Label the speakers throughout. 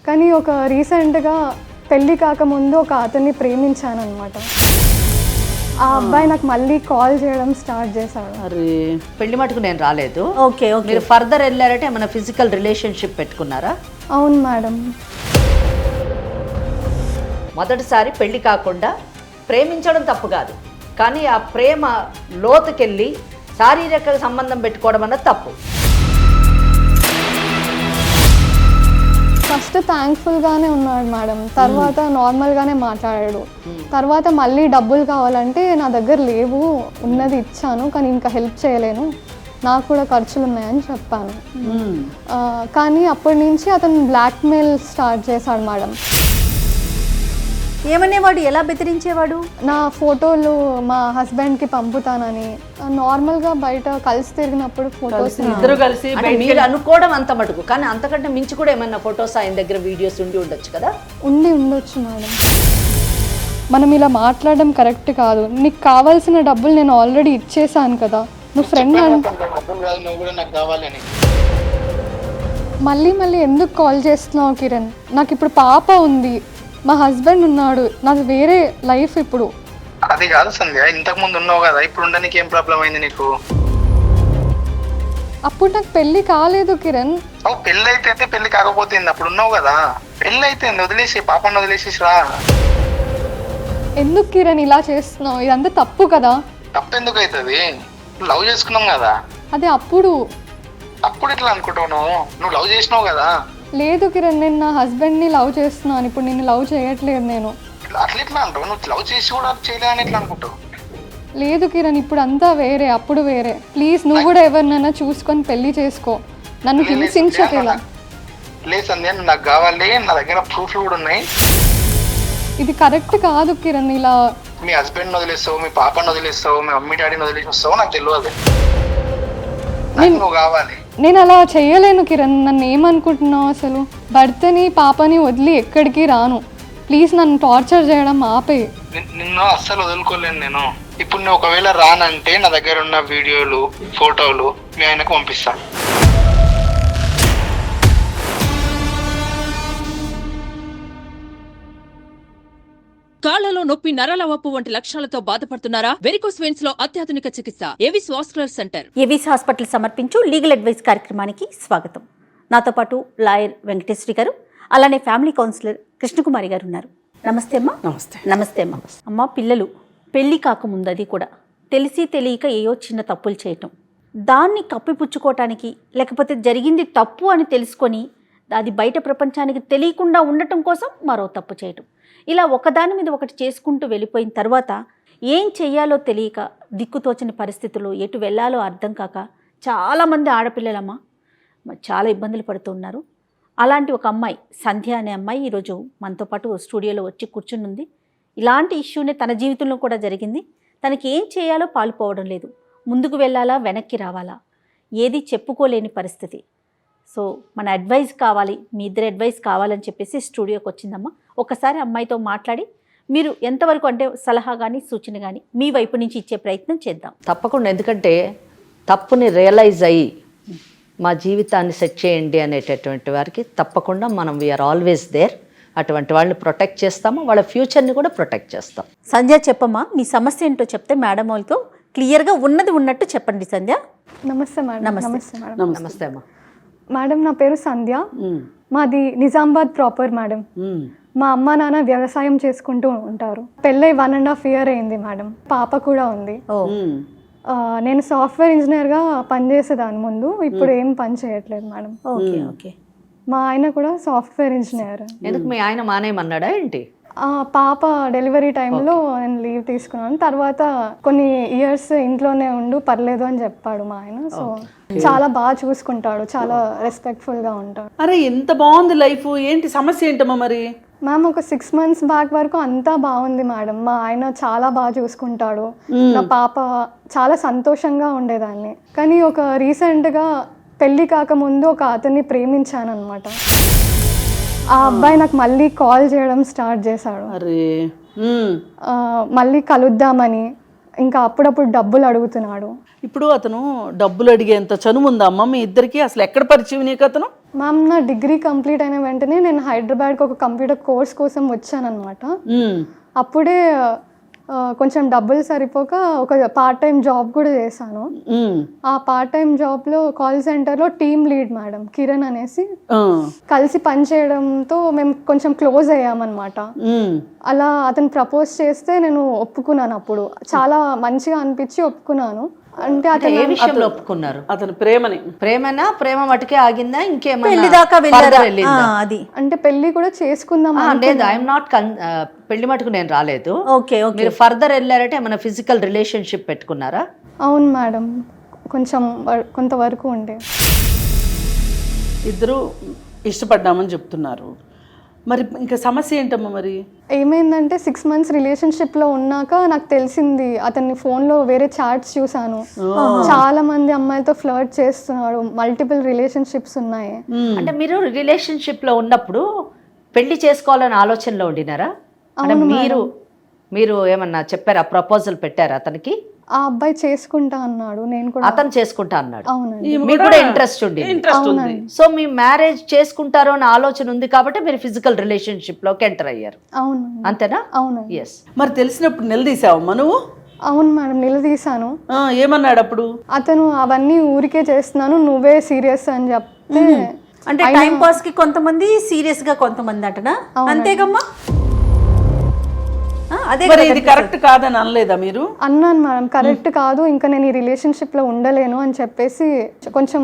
Speaker 1: కానీ ఒక రీసెంట్గా పెళ్ళి కాకముందు ఒక అతన్ని ప్రేమించాను అనమాట. ఆ అబ్బాయి నాకు మళ్ళీ కాల్ చేయడం స్టార్ట్ చేశాడు.
Speaker 2: అరే పెళ్లి మటుకు నేను రాలేదు.
Speaker 3: Okay okay.
Speaker 2: మీరు ఫర్దర్ వెళ్ళారంటే ఏమైనా ఫిజికల్ రిలేషన్షిప్ పెట్టుకున్నారా?
Speaker 1: అవును మేడం.
Speaker 2: మొదటిసారి పెళ్లి కాకుండా ప్రేమించడం తప్పు కాదు, కానీ ఆ ప్రేమ లోతుకెళ్ళి శారీరక సంబంధం పెట్టుకోవడం అన్నది తప్పు.
Speaker 1: ఫస్ట్ థ్యాంక్ఫుల్గానే ఉన్నాడు మేడం, తర్వాత నార్మల్గానే మాట్లాడాడు. తర్వాత మళ్ళీ డబ్బులు కావాలంటే నా దగ్గర లేవు, ఉన్నది ఇచ్చాను కానీ ఇంకా హెల్ప్ చేయలేను, నాకు కూడా ఖర్చులు ఉన్నాయని చెప్పాను. కానీ అప్పటి నుంచి అతను బ్లాక్మెయిల్ స్టార్ట్ చేశాడు మేడం.
Speaker 3: ఏమనేవాడు? ఎలా బెదిరించేవాడు?
Speaker 1: నా ఫోటోలు మా హస్బెండ్కి పంపుతానని, నార్మల్గా బయట కలిసి తిరిగినప్పుడు ఫొటోస్
Speaker 2: ఇద్దరు కలిసి మీరు అనుకోవడం అంత మటుకు, కానీ అంతకంటే మించి కూడా ఏమన్నా ఫొటోస్ ఆయన దగ్గర వీడియోస్ ఉండి ఉండొచ్చు కదా?
Speaker 1: ఉండొచ్చు మేడం. మనం ఇలా మాట్లాడడం కరెక్ట్ కాదు. నీకు కావాల్సిన డబ్బులు నేను ఆల్రెడీ ఇచ్చేసాను కదా, నువ్వు ఫ్రెండ్ మళ్ళీ మళ్ళీ ఎందుకు కాల్ చేస్తున్నావు కిరణ్? నాకు ఇప్పుడు పాప ఉంది, మా హస్బెండ్ ఉన్నాడు, నాది వేరే లైఫ్ ఇప్పుడు.
Speaker 4: అది కాదు సంధ్య, ఇంతకు ముందు ఉన్నావు కదా, ఇప్పుడు ఉండడానికి ఏం ప్రాబ్లం అయింది నీకు?
Speaker 1: అప్పుడు నాకు పెళ్లి కాలేదు కిరణ్.
Speaker 4: పెళ్లి అయితే పెళ్లి కాకపోతే అప్పుడు ఉన్నావు కదా, పెళ్లి అయితే వదిలేసి పాపను వదిలేసేసి రా.
Speaker 1: ఎందుకు కిరణ్ ఇలా చేస్తున్నావు? ఇదంతా తప్పు కదా.
Speaker 4: తప్పు ఎందుకు అవుతుంది? లవ్ చేసుకున్నాం కదా.
Speaker 1: అదే అప్పుడు
Speaker 4: ఎట్లా అనుకుంటావు? నువ్వు లవ్ చేసినావు కదా.
Speaker 1: లేదు కిరణ్, నేను నా హస్బెండ్ని లవ్ చేస్తున్నాను, ఇప్పుడు నిన్ను లవ్ చేయట్లేదు నేను.
Speaker 4: అట్లా ఎట్లా అంటావు? నువ్వు లవ్ చేసి కూడా చేయలేదని ఎట్లా అనుకుంటావు?
Speaker 1: లేదు కిరణ్, ఇప్పుడు అంతా వేరే, అప్పుడు వేరే. ప్లీజ్ నువ్వు కూడా ఎవరినైనా చూసుకొని పెళ్లి చేసుకో, నన్ను హింసించకేలా.
Speaker 4: లేదు సంధ్య, నాకు కావాలి, నా దగ్గర ప్రూఫ్లు కూడా ఉన్నాయి.
Speaker 1: ఇది కరెక్ట్ కాదు కిరణ్. ఇలా
Speaker 4: మీ హస్బెండ్ వదిలేస్తావు, మీ పాపను వదిలేస్తావు, మీ మమ్మీ డాడీని వదిలేసి వస్తావు, నాకు తెలియదు. నువ్వు కావాలి.
Speaker 1: నేను అలా చెయ్యలేను కిరణ్. నన్ను ఏమనుకుంటున్నావు అసలు? భర్తని పాపని వదిలి ఎక్కడికి రాను. ప్లీజ్ నన్ను టార్చర్ చేయడం ఆపే.
Speaker 4: నిన్ను అస్సలు వదులుకోలేను నేను. ఇప్పుడు నువ్వు ఒకవేళ రానంటే నా దగ్గర ఉన్న వీడియోలు, ఫోటోలు మీ ఆయనకు పంపిస్తాను.
Speaker 5: కాళ్లలో నొప్పి, నరాల వాపు వంటి లక్షణాలతో బాధపడుతున్నారా? వెరికోస్ వెయిన్స్ లో అత్యాధునిక చికిత్స Avis vascular centre.
Speaker 3: Avis hospital సమర్పించు లీగల్ అడ్వైస్ కార్యక్రమానికి స్వాగతం. నాతో పాటు లాయర్ వెంకటేశ్వరి గారు, అలానే ఫ్యామిలీ కౌన్సిలర్ కృష్ణకుమారి గారు ఉన్నారు. నమస్తే అమ్మా. నమస్తే అమ్మా. అమ్మ, పిల్లలు పెళ్లి కాకముందు అది కూడా తెలిసి తెలియక ఏయో చిన్న తప్పులు చేయటం, దాన్ని కప్పిపుచ్చుకోవటానికి, లేకపోతే జరిగింది తప్పు అని తెలుసుకొని అది బయట ప్రపంచానికి తెలియకుండా ఉండటం కోసం మరో తప్పు చేయటం, ఇలా ఒకదాని మీద ఒకటి చేసుకుంటూ వెళ్ళిపోయిన తర్వాత ఏం చెయ్యాలో తెలియక దిక్కుతోచని పరిస్థితుల్లో ఎటు వెళ్ళాలో అర్థం కాక చాలామంది ఆడపిల్లలమ్మ చాలా ఇబ్బందులు పడుతూ ఉన్నారు. అలాంటి ఒక అమ్మాయి, సంధ్య అనే అమ్మాయి, ఈరోజు మనతో పాటు స్టూడియోలో వచ్చి కూర్చుని ఉంది. ఇలాంటి ఇష్యూనే తన జీవితంలో కూడా జరిగింది. తనకి ఏం చేయాలో పాలుపోవడం లేదు, ముందుకు వెళ్ళాలా వెనక్కి రావాలా, ఏది చెప్పుకోలేని పరిస్థితి. సో మన అడ్వైస్ కావాలి, మీ ఇద్దరు అడ్వైస్ కావాలని చెప్పేసి స్టూడియోకి వచ్చిందమ్మా. ఒకసారి అమ్మాయితో మాట్లాడి మీరు ఎంతవరకు అంటే సలహా కానీ సూచన కానీ మీ వైపు నుంచి ఇచ్చే ప్రయత్నం చేద్దాం.
Speaker 2: తప్పకుండా, ఎందుకంటే తప్పుని రియలైజ్ అయ్యి మా జీవితాన్ని సెట్ చేయండి అనేటటువంటి వారికి తప్పకుండా మనం వీఆర్ ఆల్వేస్ దేర్. అటువంటి వాళ్ళని ప్రొటెక్ట్ చేస్తాము, వాళ్ళ ఫ్యూచర్ని కూడా ప్రొటెక్ట్ చేస్తాం.
Speaker 3: సంధ్య, చెప్పమ్మా మీ సమస్య ఏంటో చెప్తే మేడం వాళ్ళతో క్లియర్గా ఉన్నది ఉన్నట్టు చెప్పండి. సంధ్య.
Speaker 1: నమస్తే మేడం.
Speaker 3: నమస్తే
Speaker 1: మేడం.
Speaker 2: నమస్తే అమ్మా.
Speaker 1: మేడం, నా పేరు సంధ్య, మాది నిజామాబాద్ ప్రాపర్ మేడం. మా అమ్మ నాన్న వ్యవసాయం చేసుకుంటూ ఉంటారు. పెళ్ళై 1.5 year అయింది మేడం. పాప కూడా ఉంది. నేను సాఫ్ట్వేర్ ఇంజనీర్గా పనిచేసేదాన్ని ముందు, ఇప్పుడు ఏం పని చేయట్లేదు మేడం.
Speaker 3: Okay okay.
Speaker 1: మా ఆయన కూడా సాఫ్ట్వేర్ ఇంజనీర్.
Speaker 2: ఎందుకు మీ ఆయన మానేయమన్నాడా ఏంటి?
Speaker 1: పాప డెలివరీ టైంలో నేను లీవ్ తీసుకున్నాను. తర్వాత కొన్ని ఇయర్స్ ఇంట్లోనే ఉండు, పర్లేదు అని చెప్పాడు మా ఆయన. సో చాలా బాగా చూసుకుంటాడు, చాలా రెస్పెక్ట్ఫుల్గా ఉంటాడు.
Speaker 6: అరే ఎంత బాగుంది లైఫ్. ఏంటి సమస్య ఏంటమ్మా మరి?
Speaker 1: మ్యామ్, ఒక 6 months బ్యాక్ వరకు అంతా బాగుంది మేడం. మా ఆయన చాలా బాగా చూసుకుంటాడు, నా పాప చాలా సంతోషంగా ఉండేదాన్ని. కానీ ఒక రీసెంట్గా పెళ్ళి కాకముందు ఒక అతన్ని ప్రేమించాను అనమాట. ఆ అబ్బాయి నాకు మళ్ళీ కాల్ చేయడం స్టార్ట్ చేశాడు. మళ్ళీ కలుద్దామని, ఇంకా అప్పుడప్పుడు డబ్బులు అడుగుతున్నాడు.
Speaker 6: ఇప్పుడు అతను డబ్బులు అడిగేంత చనువు ఉందా అమ్మ మీ ఇద్దరికి? అసలు ఎక్కడ పరిచయం నీకు అతను?
Speaker 1: మ్యామ్ నా డిగ్రీ కంప్లీట్ అయిన వెంటనే నేను హైదరాబాద్కి ఒక కంప్యూటర్ కోర్స్ కోసం వచ్చానమాట. అప్పుడే కొంచెం డబ్బులు సరిపోక ఒక పార్ట్ టైం జాబ్ కూడా చేశాను. ఆ పార్ట్ టైం జాబ్లో కాల్ సెంటర్లో టీమ్ లీడ్ మేడం కిరణ్ అనేసి కలిసి పనిచేయడంతో మేము కొంచెం క్లోజ్ అయ్యామన్నమాట. అలా అతను ప్రపోజ్ చేస్తే నేను ఒప్పుకున్నాను. అప్పుడు చాలా మంచిగా అనిపించి ఒప్పుకున్నాను. అంటే అతను
Speaker 2: ఏ విషయంలో ఒప్పుకున్నారు?
Speaker 6: అతని
Speaker 2: ప్రేమ మటుకే ఆగిందా?
Speaker 3: పెళ్లి దాకా వెళ్ళారా?
Speaker 2: ఇంకేమన్నా
Speaker 3: అది
Speaker 1: అంటే పెళ్లి కూడా చేసుకుందాం.
Speaker 2: లేదు, ఐఎమ్ నాట్ పెళ్లి మటుకు నేను రాలేదు.
Speaker 3: Okay okay.
Speaker 2: మీరు ఫర్దర్ వెళ్ళారంటే ఏమైనా ఫిజికల్ రిలేషన్షిప్ పెట్టుకున్నారా?
Speaker 1: అవును మేడం, కొంతవరకు ఉండే.
Speaker 6: ఇద్దరు ఇష్టపడ్డామని చెప్తున్నారు. మరి ఇంకా సమస్య ఏంటమ్మా? మరి
Speaker 1: ఏమైందంటే 6 months రిలేషన్షిప్లో ఉన్నాక నాకు తెలిసింది, అతన్ని ఫోన్లో వేరే చాట్స్ చూసాను. చాలా మంది అమ్మాయిలతో ఫ్లర్ట్ చేస్తున్నాడు, మల్టిపుల్ రిలేషన్షిప్స్ ఉన్నాయి.
Speaker 2: అంటే మీరు రిలేషన్షిప్ లో ఉన్నప్పుడు పెళ్లి చేసుకోవాలని ఆలోచనలో ఉండినారా? అంటే మీరు ఏమన్నా చెప్పారా? ప్రపోజల్ పెట్టారా అతనికి?
Speaker 1: ఆ అబ్బాయి చేసుకుంటా అన్నాడు, నేను కూడా.
Speaker 2: అతను చేసుకుంటా అన్నాడు,
Speaker 1: అవునండి.
Speaker 2: మీకు కూడా ఇంట్రెస్ట్ ఉంది. సో మీ మ్యారేజ్ చేసుకుంటారో అనే ఆలోచన ఉంది కాబట్టి మీరు ఫిజికల్ రిలేషన్షిప్ లోకి ఎంటర్ అయ్యారు.
Speaker 1: అవును.
Speaker 2: అంతేనా?
Speaker 1: అవును.
Speaker 2: ఎస్.
Speaker 6: మరి తెలిసినప్పుడు నిలదీసావమ్మా నువ్వు?
Speaker 1: అవును మేడం, నిలదీశాను.
Speaker 6: ఏమన్నాడు అప్పుడు?
Speaker 1: అతను అవన్నీ ఊరికే చేస్తున్నాను, నువ్వే సీరియస్ అని చెప్తే.
Speaker 3: అంటే టైం పాస్ కి కొంతమంది, సీరియస్ గా కొంతమంది అంటనా? అంతేగమ్మా. అదే
Speaker 6: మరి ఇది కరెక్ట్ కాదని అనలేదా మీరు?
Speaker 1: అన్నాను మేడం, కరెక్ట్ కాదు, ఇంకా నేను ఈ రిలేషన్షిప్లో ఉండలేను అని చెప్పేసి కొంచెం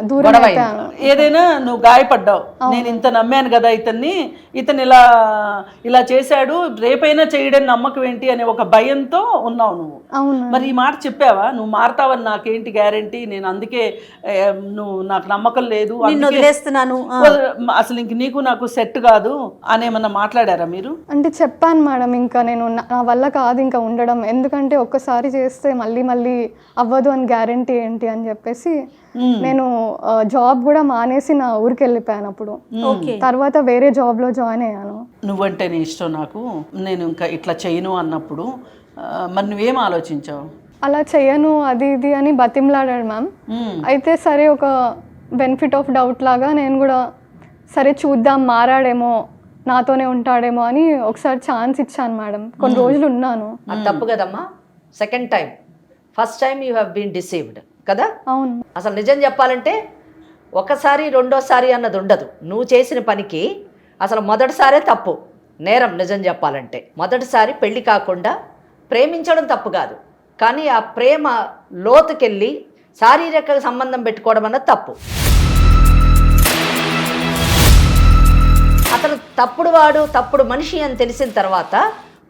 Speaker 1: దూరం అయిపోయాను.
Speaker 6: ఏదైనా నువ్వు గాయపడ్డావు, నేను ఇంత నమ్మాను కదా ఇతన్ని, ఇతను ఇలా చేశాడు, రేపైనా చేయడని నమ్మకం ఏంటి అనే ఒక భయంతో ఉన్నావు నువ్వు.
Speaker 1: అవును.
Speaker 6: మరి ఈ మాట చెప్పావా? నువ్వు మారుతావని నాకేంటి గ్యారంటీ, నేను అందుకే నాకు నమ్మకం లేదు,
Speaker 3: వదిలేస్తున్నాను,
Speaker 6: అసలు ఇంక నీకు నాకు సెట్ కాదు అనేమన్నా మాట్లాడారా మీరు?
Speaker 1: అంటే చెప్పాను మేడం, ఇంకా నేను నా వల్ల కాదు ఇంకా ఉండడం, ఎందుకంటే ఒక్కసారి చేస్తే మళ్ళీ అవ్వదు అని గ్యారంటీ ఏంటి అని చెప్పేసి నేను జాబ్ కూడా మానేసి నా ఊరికి వెళ్ళిపోయాను. అప్పుడు తర్వాత వేరే జాబ్ లో జాయిన్ అయ్యాను.
Speaker 6: నువ్వంటే నీ ఇష్టం నాకు, నేను ఇంకా ఇట్లా చేయను అన్నప్పుడు మరి నువ్వేం ఆలోచించావు?
Speaker 1: అలా చేయను అది ఇది అని బతిమలాడాడు మ్యామ్. అయితే సరే, ఒక బెనిఫిట్ ఆఫ్ డౌట్ లాగా నేను కూడా సరే చూద్దాం, మారాడేమో, నాతోనే ఉంటాడేమో అని ఒకసారి ఛాన్స్ ఇచ్చాను మేడం. కొన్ని రోజులు ఉన్నాను.
Speaker 2: అది తప్పు కదమ్మా. Second time, first time you have been deceived కదా?
Speaker 1: అవును.
Speaker 2: అసలు నిజం చెప్పాలంటే ఒకసారి రెండోసారి అన్నది ఉండదు. నువ్వు చేసిన పనికి అసలు మొదటిసారే తప్పు, నేరం. నిజం చెప్పాలంటే మొదటిసారి పెళ్లి కాకుండా ప్రేమించడం తప్పు కాదు, కానీ ఆ ప్రేమ లోతుకెళ్ళి శారీరక సంబంధం పెట్టుకోవడం అన్నది తప్పు. అతను తప్పుడు వాడు, తప్పుడు మనిషి అని తెలిసిన తర్వాత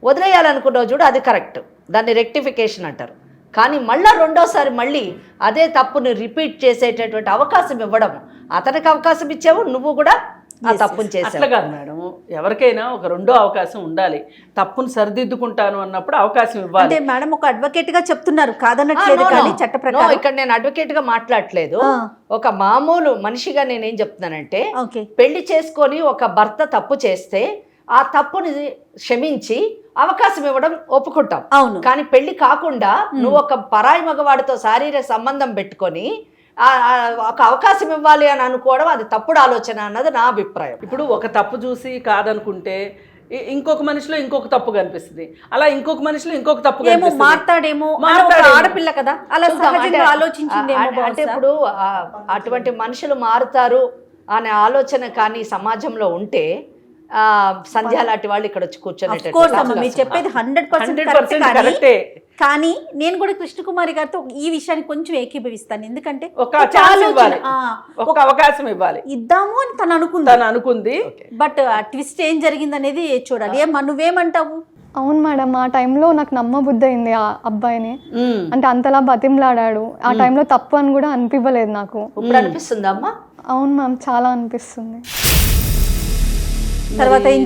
Speaker 2: వదిలేయాలనుకున్నావు చూడు, అది కరెక్ట్, దాన్ని రెక్టిఫికేషన్ అంటారు. కానీ మళ్ళీ రెండోసారి మళ్ళీ అదే తప్పుని రిపీట్ చేసేటటువంటి అవకాశం ఇవ్వడం, అతనికి అవకాశం ఇచ్చావు, నువ్వు కూడా ఆ తప్పుని చేసావు.
Speaker 6: అట్లా కాదు మేడం, ఎవరికైనా ఒక రెండో అవకాశం ఉండాలి. తప్పును సరిదిద్దుకుంటాను అన్నప్పుడు అవకాశం ఇవ్వాలి.
Speaker 3: అంటే మేడం ఒక అడ్వకేట్ గా చెప్తున్నారు, కాదనట్లేదు, కానీ చట్ట ప్రకారం.
Speaker 2: ఇక్కడ నేను అడ్వకేట్ గా మాట్లాడట్లేదు, ఒక మామూలు మనిషిగా నేనేం చెప్తున్నానంటే, పెళ్లి చేసుకొని ఒక భర్త తప్పు చేస్తే ఆ తప్పుని క్షమించి అవకాశం ఇవ్వడం ఒప్పుకుంటాం.
Speaker 3: అవును.
Speaker 2: కానీ పెళ్లి కాకుండా నువ్వు ఒక పరాయి మగవాడితో శారీరక సంబంధం పెట్టుకొని ఒక అవకాశం ఇవ్వాలి అని అనుకోవడం అది తప్పుడు ఆలోచన అన్నది నా అభిప్రాయం.
Speaker 6: ఇప్పుడు ఒక తప్పు చూసి కాదనుకుంటే ఇంకొక మనిషిలో ఇంకొక తప్పు కనిపిస్తుంది, అలా ఇంకొక మనిషిలో ఇంకొక తప్పు
Speaker 3: మాట్లాడేమో, ఆడపిల్ల కదా, అలా సహజంగా ఆలోచించిందేమో.
Speaker 2: అంటే ఇప్పుడు అటువంటి మనుషులు మారుతారు అనే ఆలోచన కానీ సమాజంలో ఉంటే సంధ్య లాంటి వాళ్ళు ఇక్కడ వచ్చి కూర్చొని
Speaker 3: మీరు చెప్పేది 100% కరెక్టే. కానీ నేను కూడా కృష్ణకుమారి గారితో ఈ విషయాన్ని కొంచెం ఏకీభవిస్తాను. ఎందుకంటే
Speaker 6: ఒక అవకాశం ఇవ్వాలి,
Speaker 3: ఇద్దాము అని తను అనుకుంది. బట్ ట్విస్ట్ ఏం జరిగింది అనేది చూడాలి. నువ్వేమంటావు?
Speaker 1: అవును మేడం, ఆ టైంలో నాకు నమ్మబుద్ధి అయింది ఆ అబ్బాయిని. అంటే అంతలా బతిమలాడాడు, ఆ టైంలో తప్పు అని కూడా అనిపించలేదు నాకు.
Speaker 2: ఇప్పుడు అనిపిస్తుందా అమ్మా?
Speaker 1: అవును మ్యామ్, చాలా అనిపిస్తుంది.
Speaker 3: తర్వాత ఏం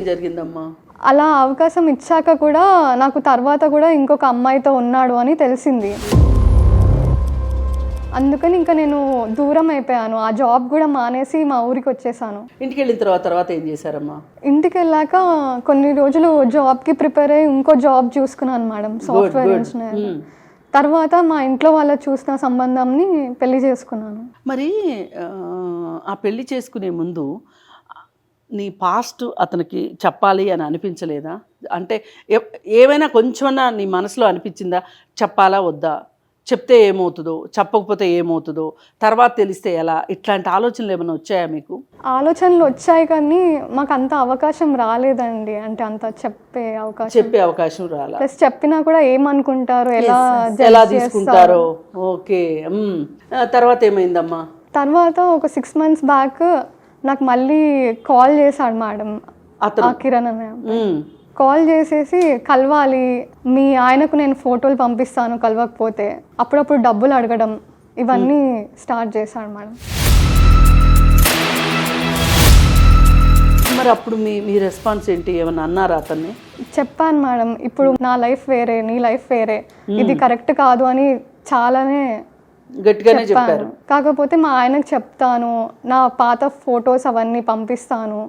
Speaker 6: జరిగిందమ్మా?
Speaker 1: అలా అవకాశం ఇచ్చాక కూడా నాకు తర్వాత కూడా ఇంకొక అమ్మాయితో ఉన్నాడు అని తెలిసింది. అందుకని ఇంకా నేను దూరం అయిపోయాను, ఆ జాబ్ కూడా మానేసి మా ఊరికి వచ్చేసాను.
Speaker 6: ఇంటికి వెళ్ళిన తర్వాత ఏం చేశారమ్మా?
Speaker 1: ఇంటికి వెళ్ళాక కొన్ని రోజులు జాబ్కి ప్రిపేర్ అయ్యి ఇంకో జాబ్ చూసుకున్నాను మేడం, సాఫ్ట్వేర్ ఇంజనీర్. తర్వాత మా ఇంట్లో వాళ్ళు చూసిన సంబంధంని పెళ్లి చేసుకున్నాను.
Speaker 6: మరి ఆ పెళ్లి చేసుకునే ముందు నీ పాస్ట్ అతనికి చెప్పాలి అని అనిపించలేదా? అంటే ఏమైనా కొంచెమన్నా నీ మనసులో అనిపించిందా, చెప్పాలా వద్దా, చెప్తే ఏమవుతుందో, చెప్పకపోతే ఏమవుతుందో, తర్వాత తెలిస్తే ఎలా, ఇట్లాంటి ఆలోచనలు ఏమైనా వచ్చాయా మీకు?
Speaker 1: ఆలోచనలు వచ్చాయి కానీ మాకు అంత అవకాశం రాలేదండి. అంటే అంత చెప్పే అవకాశం
Speaker 6: రాలా.
Speaker 1: ప్లస్ చెప్పినా కూడా ఏమనుకుంటారు, ఎలా
Speaker 6: ఎలా తీసుకుంటారో. ఓకే. తర్వాత ఏమైందమ్మా?
Speaker 1: తర్వాత ఒక 6 months బ్యాక్ నాకు మళ్ళీ కాల్ చేశాడు మేడం, ఆ కిరణ్ అనే కాల్ చేసేసి కలవాలి, మీ ఆయనకు నేను ఫోటోలు పంపిస్తాను కలవకపోతే, అప్పుడప్పుడు డబ్బులు అడగడం, ఇవన్నీ స్టార్ట్ చేశాడు మేడం.
Speaker 6: మరి అప్పుడు మీ రెస్పాన్స్ ఏంటి? ఏమన్నా అన్నారా అతన్ని?
Speaker 1: చెప్పాను మేడం, ఇప్పుడు నా లైఫ్ వేరే, నీ లైఫ్ వేరే, ఇది కరెక్ట్ కాదు అని చాలానే
Speaker 6: గట్టిగానే చెప్పారు.
Speaker 1: కాకపోతే మా ఆయనకు చెప్తాను, నా పాత ఫొటోస్ అవన్నీ పంపిస్తాను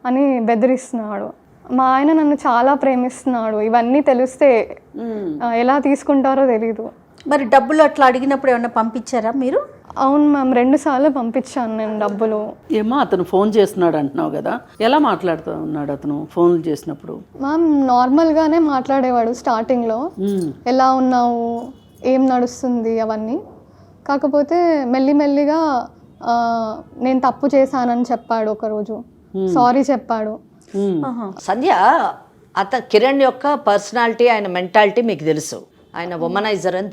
Speaker 1: అని బెదిరిస్తున్నాడు. మా ఆయన నన్ను చాలా ప్రేమిస్తున్నాడు, ఇవన్నీ తెలిస్తే ఎలా తీసుకుంటారో తెలీదు.
Speaker 3: మరి డబ్బులు అట్లా అడిగినప్పుడు ఏమన్నా పంపించారా మీరు?
Speaker 1: అవును మ్యామ్, 2 సార్లు పంపించాను నేను డబ్బులు.
Speaker 6: ఏమో అతను ఫోన్ చేస్తున్నాడు అంటున్నావు కదా, ఎలా మాట్లాడుతూ ఉన్నాడు అతను ఫోన్ చేసినప్పుడు?
Speaker 1: మ్యామ్ నార్మల్గానే మాట్లాడేవాడు స్టార్టింగ్లో, ఎలా ఉన్నావు, ఏం నడుస్తుంది అవన్నీ. కాకపోతే మెల్లిమెల్లిగా నేను తప్పు చేశానని చెప్పాడు. ఒకరోజు సారీ చెప్పాడు.
Speaker 2: సంధ్య, కిరణ్ యొక్క పర్సనాలిటీ, ఆయన మెంటాలిటీ మీకు తెలుసు, ఆయన ఉమనైజర్ అని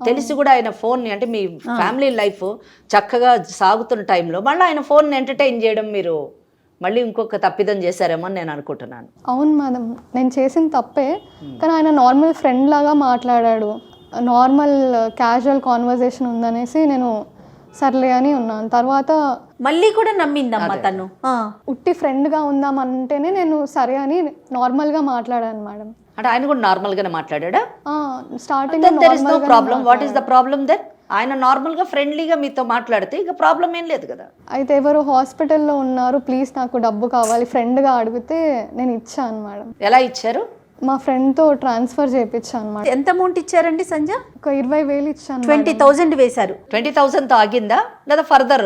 Speaker 2: తెలిసి కూడా ఆయన ఫోన్ని, అంటే మీ ఫ్యామిలీ లైఫ్ చక్కగా సాగుతున్న టైంలో మళ్ళీ ఆయన ఫోన్ని ఎంటర్టైన్ చేయడం మీరు మళ్ళీ ఇంకొక తప్పిదం చేశారేమో అని నేను అనుకుంటున్నాను.
Speaker 1: అవును మేడం, నేను చేసిన తప్పే, కానీ ఆయన నార్మల్ ఫ్రెండ్ లాగా మాట్లాడాడు. నార్మల్ క్యాజువల్ కాన్వర్జేషన్ ఉందనేసి నేను సర్లే అని ఉన్నాను. తర్వాత
Speaker 3: మళ్ళీ కూడా నమ్మిందమ్మా తను.
Speaker 1: ఉట్టి ఫ్రెండ్గా ఉందామంటేనే నేను సరే అని నార్మల్గా మాట్లాడాను మేడం.
Speaker 2: అంటే ఆయన కూడా నార్మల్గానే మాట్లాడా?
Speaker 1: Starting
Speaker 2: problem. What is the problem then? ఆయన నార్మల్గా ఫ్రెండ్లీగా మీతో మాట్లాడితే ఇక ప్రాబ్లం ఏం లేదు కదా.
Speaker 1: అయితే ఎవరు హాస్పిటల్లో ఉన్నారు, ప్లీజ్ నాకు డబ్బు కావాలి, ఫ్రెండ్గా అడిగితే నేను ఇచ్చాను మేడం.
Speaker 2: ఎలా ఇచ్చారు?
Speaker 1: మా ఫ్రెండ్తో ట్రాన్స్ఫర్ చేయించాను మేడం.
Speaker 3: ఎంత అమౌంట్ ఇచ్చారండి సంజ?
Speaker 1: ఒక 20,000 ఇచ్చాను.
Speaker 3: 20,000 వేశారు.
Speaker 2: 20,000తో ఆగిందా లేదా ఫర్దర్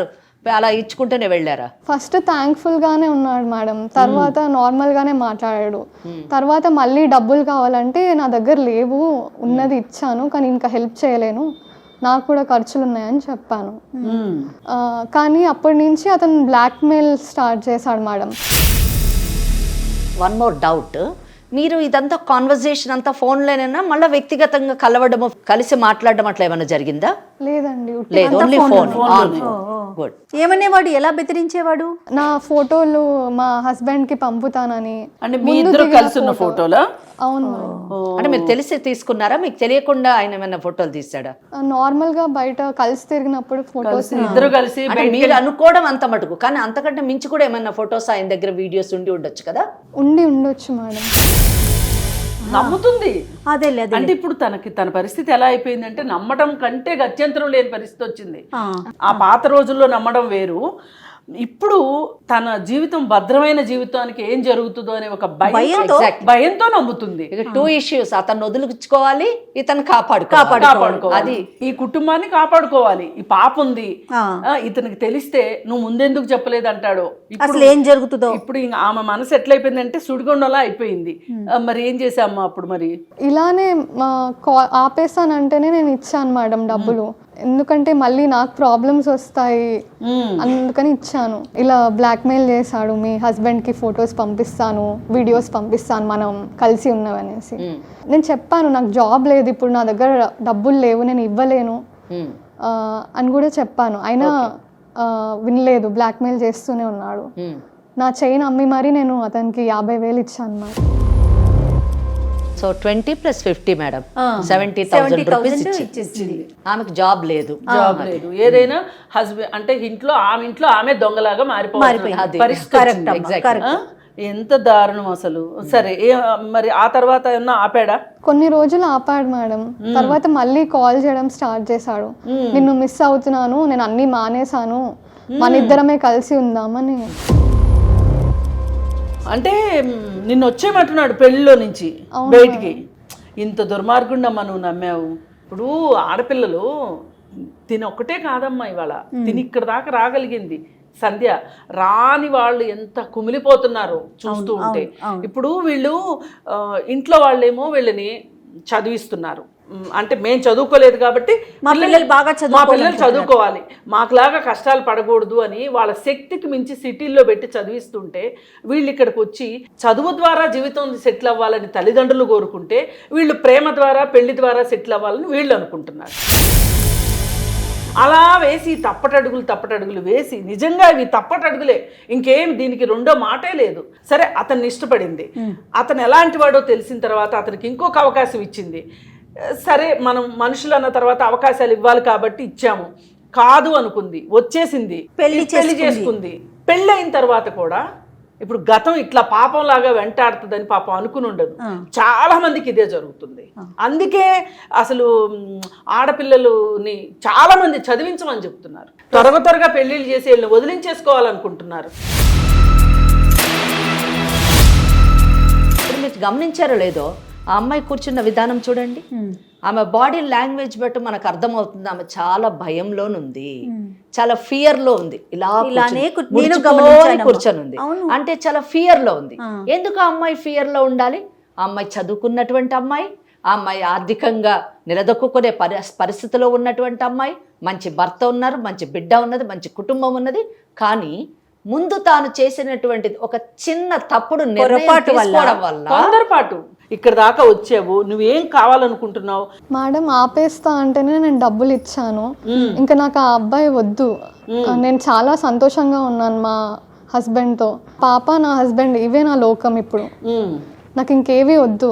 Speaker 2: అలా ఇచ్చుకుంటూనే వెళ్ళారా?
Speaker 1: ఫస్ట్ థ్యాంక్ఫుల్గానే ఉన్నాడు మేడం, తర్వాత నార్మల్గానే మాట్లాడాడు. తర్వాత మళ్ళీ డబ్బులు కావాలంటే నా దగ్గర లేవు, ఉన్నది ఇచ్చాను, కానీ ఇంకా హెల్ప్ చేయలేను, నాకు కూడా ఖర్చులు ఉన్నాయని చెప్పాను. కానీ అప్పటి నుంచి అతను బ్లాక్మెయిల్ స్టార్ట్ చేశాడు మేడం.
Speaker 2: వన్ మోర్ డౌట్, మీరు ఇదంతా కాన్వర్జేషన్ అంతా ఫోన్లోనైనా మళ్ళీ వ్యక్తిగతంగా కలవడము, కలిసి మాట్లాడడం అట్లా ఏమైనా జరిగిందా?
Speaker 1: లేదండి,
Speaker 2: లేదు, ఓన్లీ ఫోన్. గుడ్.
Speaker 3: ఏమనేవాడు, ఎలా బెదిరించేవాడు?
Speaker 1: నా ఫోటోలు మా హస్బెండ్ కి పంపుతానని.
Speaker 6: అంటే మీ ఇద్దరు కలిసి ఉన్న ఫోటోలా?
Speaker 1: అవును.
Speaker 2: అంటే మీరు తెలిసి తీసుకున్నారా, మీకు తెలియకుండా ఆయన ఏమైనా ఫోటోలు తీసాడా?
Speaker 1: నార్మల్ గా బయట కలిసి తిరిగినప్పుడు ఫోటోస్.
Speaker 6: ఇద్దరు కలిసి
Speaker 2: మీరు అనుకోవడం అంత మటుకు, కానీ అంతకంటే మించి కూడా ఏమైనా ఫోటోస్ ఆయన దగ్గర, వీడియోస్ ఉండి ఉండొచ్చు కదా?
Speaker 1: ఉండొచ్చు మేడం.
Speaker 6: నమ్ముతుంది.
Speaker 3: అదే
Speaker 6: అంటే ఇప్పుడు తన పరిస్థితి ఎలా అయిపోయిందంటే నమ్మడం కంటే గత్యంతరం లేని పరిస్థితి వచ్చింది. ఆ పాత రోజుల్లో నమ్మడం వేరు, ఇప్పుడు తన జీవితం భద్రమైన జీవితానికి ఏం జరుగుతుందో అనే ఒక భయంతో నమ్ముతుంది.
Speaker 2: ఇక 2 issues, అతను వదిలించుకోవాలి, ఇతను కాపాడుకోవాలి, అది
Speaker 6: ఈ కుటుంబాన్ని కాపాడుకోవాలి. ఈ పాప ఉంది, ఇతనికి తెలిస్తే నువ్వు ముందెందుకు చెప్పలేదు అంటాడో.
Speaker 3: అసలు ఏం జరుగుతుందో.
Speaker 6: ఇప్పుడు ఆమె మనసు ఎట్లయిపోయిందంటే సుడిగొండలా అయిపోయింది. మరి ఏం చేసామ్మా అప్పుడు? మరి
Speaker 1: ఇలానే ఆపేసానంటేనే నేను ఇచ్చాను మేడం డబ్బులు, ఎందుకంటే మళ్ళీ నాకు ప్రాబ్లమ్స్ వస్తాయి అందుకని ఇచ్చాను. ఇలా బ్లాక్మెయిల్ చేశాడు, మీ హస్బెండ్కి ఫొటోస్ పంపిస్తాను, వీడియోస్ పంపిస్తాను మనం కలిసి ఉన్నవనేసి. నేను చెప్పాను, నాకు జాబ్ లేదు ఇప్పుడు, నా దగ్గర డబ్బులు లేవు, నేను ఇవ్వలేను అని కూడా చెప్పాను. అయినా వినలేదు, బ్లాక్మెయిల్ చేస్తూనే ఉన్నాడు. నా చైన్ అమ్మి మరి నేను అతనికి 50,000 ఇచ్చాను మేడం.
Speaker 2: సో 20 + 50 మేడం, 70,000 రూపీస్ ఇచ్చింది. ఆమెకు జాబ్ లేదు.
Speaker 6: ఏదైనా హస్బెండ్ అంటే ఆమె ఇంట్లో ఆమె దొంగలాగా మారిపోయింది పరిస్థితి. ఎంత దారుణం అసలు. సరే, మరి ఆ తర్వాత ఏమన్నా ఆపాడా?
Speaker 1: కొన్ని రోజులు ఆపాడు మేడం, తర్వాత మళ్ళీ కాల్ చేయడం స్టార్ట్ చేశాడు. నిన్ను మిస్ అవుతున్నాను, నేను అన్ని మానేశాను, మన ఇద్దరమే కలిసి ఉందామని.
Speaker 6: అంటే నిన్ను వచ్చేయమంటున్నాడు పెళ్లిలో నుంచి బయటికి. ఇంత దుర్మార్గుండమ్మా నువ్వు, నమ్మావు. ఇప్పుడు ఆడపిల్లలు ఒక్కటే కాదమ్మా ఇవాళ ఇక్కడ దాకా రాగలిగింది సంధ్య. రాని వాళ్ళు ఎంత కుమిలిపోతున్నారో చూస్తూ ఉంటే. ఇప్పుడు వీళ్ళు ఇంట్లో వాళ్ళేమో వీళ్ళని చదివిస్తున్నారు, అంటే మేము చదువుకోలేదు కాబట్టి
Speaker 3: మా పిల్లలు
Speaker 6: చదువుకోవాలి, మాకులాగా కష్టాలు పడకూడదు అని వాళ్ళ శక్తికి మించి సిటీల్లో పెట్టి చదివిస్తుంటే వీళ్ళు ఇక్కడికి వచ్చి చదువు ద్వారా జీవితం సెటిల్ అవ్వాలని తల్లిదండ్రులు కోరుకుంటే వీళ్ళు ప్రేమ ద్వారా పెళ్లి ద్వారా సెటిల్ అవ్వాలని వీళ్ళు అనుకుంటున్నారు. అలా వేసి తప్పటడుగులు వేసి, నిజంగా ఇవి తప్పటడుగులే, ఇంకేం దీనికి రెండో మాటే లేదు. సరే అతన్ని ఇష్టపడింది, అతను ఎలాంటి వాడో తెలిసిన తర్వాత అతనికి ఇంకొక అవకాశం ఇచ్చింది. సరే మనం మనుషులు అన్న తర్వాత అవకాశాలు ఇవ్వాలి కాబట్టి ఇచ్చాము, కాదు అనుకుంది, వచ్చేసింది, పెళ్లి చేసుకుంది. పెళ్ళి అయిన తర్వాత కూడా ఇప్పుడు గతం ఇట్లా పాపంలాగా వెంటాడుతుందని పాపం అనుకుని ఉండదు. చాలా మందికి ఇదే జరుగుతుంది. అందుకే అసలు ఆడపిల్లలని చాలా మంది చదివించమని చెప్తున్నారు. త్వరగా పెళ్లిళ్ళు చేసి వీళ్ళని వదిలించేసుకోవాలనుకుంటున్నారు.
Speaker 2: ఇప్పుడు మీరు గమనించారో లేదో, ఆ అమ్మాయి కూర్చున్న విధానం చూడండి, ఆమె బాడీ లాంగ్వేజ్ బట్టి మనకు అర్థమవుతుంది ఆమె చాలా భయంలోనుంది, చాలా ఫియర్ లో ఉంది. ఇలా కూర్చొని ఉంది అంటే చాలా ఫియర్ లో ఉంది. ఎందుకు ఆ అమ్మాయి ఫియర్ లో ఉండాలి? ఆ అమ్మాయి చదువుకున్నటువంటి అమ్మాయి, ఆ అమ్మాయి ఆర్థికంగా నిలదొక్కునే పరిస్థితిలో ఉన్నటువంటి అమ్మాయి, మంచి భర్త ఉన్నారు, మంచి బిడ్డ ఉన్నది, మంచి కుటుంబం ఉన్నది. కానీ ముందు తాను చేసినటువంటిది ఒక చిన్న తప్పుడు నిర్ణయం వల్ల
Speaker 6: తొందరపాటు ఇక్కడ దాకా వచ్చావు. నువ్వేం కావాలనుకుంటున్నావు?
Speaker 1: మేడం ఆపేస్తా అంటేనే నేను డబ్బులు ఇచ్చాను, ఇంకా నాకు ఆ అబ్బాయి వద్దు. నేను చాలా సంతోషంగా ఉన్నాను మా హస్బెండ్తో. పాప నా హస్బెండ్ ఇవే నా లోకం. ఇప్పుడు నాకు ఇంకేవి వద్దు.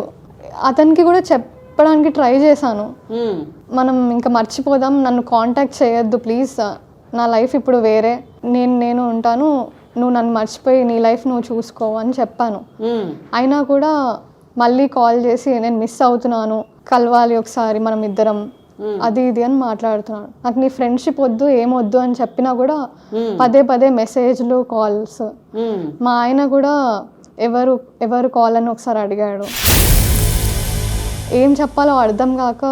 Speaker 1: అతనికి కూడా చెప్పడానికి ట్రై చేశాను, మనం ఇంకా మర్చిపోదాం, నన్ను కాంటాక్ట్ చేయొద్దు ప్లీజ్, నా లైఫ్ ఇప్పుడు వేరే, నేను ఉంటాను, నువ్వు నన్ను మర్చిపోయి నీ లైఫ్ నువ్వు చూసుకో అని చెప్పాను. అయినా కూడా మళ్ళీ కాల్ చేసి నేను మిస్ అవుతున్నాను, కలవాలి ఒకసారి మనం ఇద్దరం, అది ఇది అని మాట్లాడుతున్నాను. నాకు నీ ఫ్రెండ్షిప్ వద్దు, ఏమొద్దు అని చెప్పినా కూడా పదే మెసేజ్లు, కాల్స్. మా ఆయన కూడా ఎవరు కాల్ అని ఒకసారి అడిగాడు. ఏం చెప్పాలో అర్థం కాక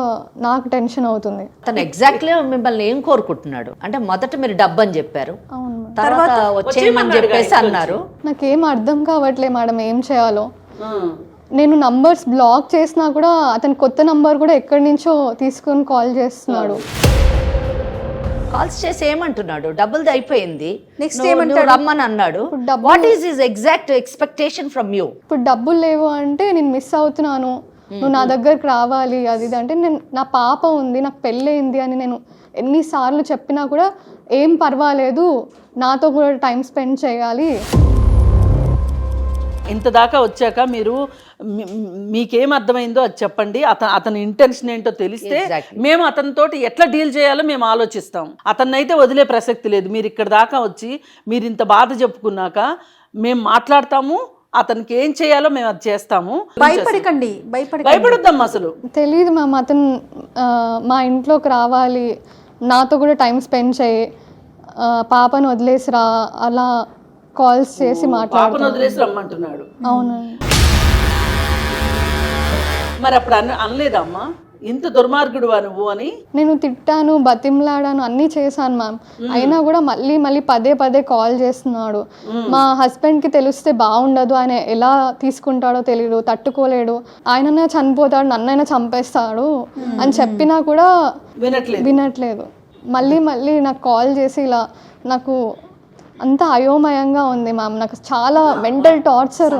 Speaker 1: నాకు టెన్షన్ అవుతుంది.
Speaker 2: తను ఎగ్జాక్ట్లీ మిమ్మల్ని ఏం కోరుకుంటున్నాడు అంటే, మొదట మీరు డబ్బు అని చెప్పారు, తర్వాత వచ్చేయమని చెప్పేసి అన్నారు.
Speaker 1: నాకేం అర్థం కావట్లే మేడం, ఏం చేయాలో. నేను నంబర్స్ బ్లాక్ చేసినా కూడా అతని కొత్త నంబర్ కూడా ఎక్కడి నుంచో తీసుకొని కాల్ చేస్తున్నాడు.
Speaker 2: కాల్స్ చేసి ఏమంటున్నాడు? డబ్బులది అయిపోయింది, నెక్స్ట్ ఏమంటాడు? రమ్మని అన్నాడు. What is his exact expectation from you?
Speaker 1: ఇప్పుడు డబ్బులు లేవు అంటే నేను మిస్ అవుతున్నాను, నువ్వు నా దగ్గరకు రావాలి, అది ఇది అంటే, నేను నా పాప ఉంది, నాకు పెళ్ళయింది అని నేను ఎన్నిసార్లు చెప్పినా కూడా ఏం పర్వాలేదు, నాతో కూడా టైం స్పెండ్ చేయాలి.
Speaker 6: ఇంత దాకా వచ్చాక మీరు మీకేం అర్థమైందో అది చెప్పండి. అతని ఇంటెన్షన్ ఏంటో తెలిస్తే మేము అతనితోటి ఎట్లా డీల్ చేయాలో మేము ఆలోచిస్తాం. అతన్నైతే వదిలే ప్రసక్తి లేదు. మీరు ఇక్కడ దాకా వచ్చి మీరు ఇంత బాధ చెప్పుకున్నాక మేము మాట్లాడతాము, అతనికి ఏం చేయాలో మేము అది చేస్తాము. భయపడొద్దాం. అసలు
Speaker 1: తెలియదు మ్యామ్, అతను మా ఇంట్లోకి రావాలి, నాతో కూడా టైం స్పెండ్ చేయి, పాపను వదిలేసిరా, అలా కాల్స్ చేసి
Speaker 6: పాపను వదిలేసి రమ్మంటున్నాడు.
Speaker 1: అవును.
Speaker 6: మరి అప్పుడు అనలేదమ్మా ఇంత దుర్మార్గుడువా నువ్వు అని?
Speaker 1: నేను తిట్టాను, బతిమలాడాను, అన్నీ చేశాను మ్యామ్. అయినా కూడా మళ్ళీ పదే కాల్ చేస్తున్నాడు. మా హస్బెండ్కి తెలిస్తే బాగుండదు, ఆయన ఎలా తీసుకుంటాడో తెలియదు, తట్టుకోలేడు, ఆయననే చనిపోతాడు, నన్నైనా చంపేస్తాడు అని చెప్పినా కూడా వినట్లేదు. మళ్ళీ నాకు కాల్ చేసి ఇలా, నాకు అంత అయోమయంగా ఉంది మ్యామ్, నాకు చాలా మెంటల్ టార్చర్.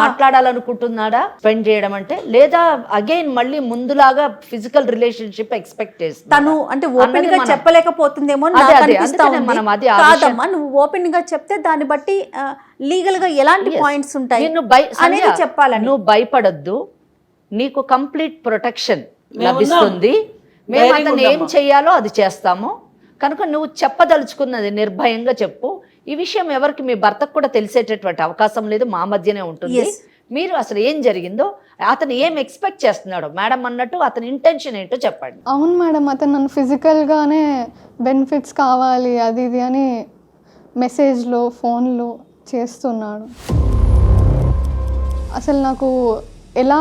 Speaker 2: మాట్లాడాలనుకుంటున్నాడా స్పెండ్ చేయడం అంటే, లేదా అగైన్ మళ్ళీ ముందులాగా ఫిజికల్ రిలేషన్షిప్ ఎక్స్పెక్ట్ చేస్తా
Speaker 3: తను అంటే ఓపెన్ గా చెప్పలేకపోతుందేమో. కాదమ్మా, నువ్వు ఓపెన్ గా చెప్తే దాన్ని బట్టి లీగల్ గా ఎలాంటి పాయింట్స్ ఉంటాయి అనేది చెప్పాలి.
Speaker 2: నువ్వు భయపడద్దు, నీకు కంప్లీట్ ప్రొటెక్షన్ లభిస్తుంది, మేము అతను ఏం చెయ్యాలో అది చేస్తాము. కనుక నువ్వు చెప్పదలుచుకున్నది నిర్భయంగా చెప్పు. ఈ విషయం ఎవరికి, మీ భర్తకు కూడా తెలిసేటటువంటి అవకాశం లేదు, మా మధ్యనే ఉంటుంది. మీరు అసలు ఏం జరిగిందో, అతను ఏం ఎక్స్పెక్ట్ చేస్తున్నాడో మేడం అన్నట్టు అతని ఇంటెన్షన్ ఏంటో చెప్పండి.
Speaker 1: అవును మేడం, అతను నన్ను ఫిజికల్గానే బెనిఫిట్స్ కావాలి అది ఇది అని మెసేజ్లో ఫోన్లో చేస్తున్నాడు. అసలు నాకు ఎలా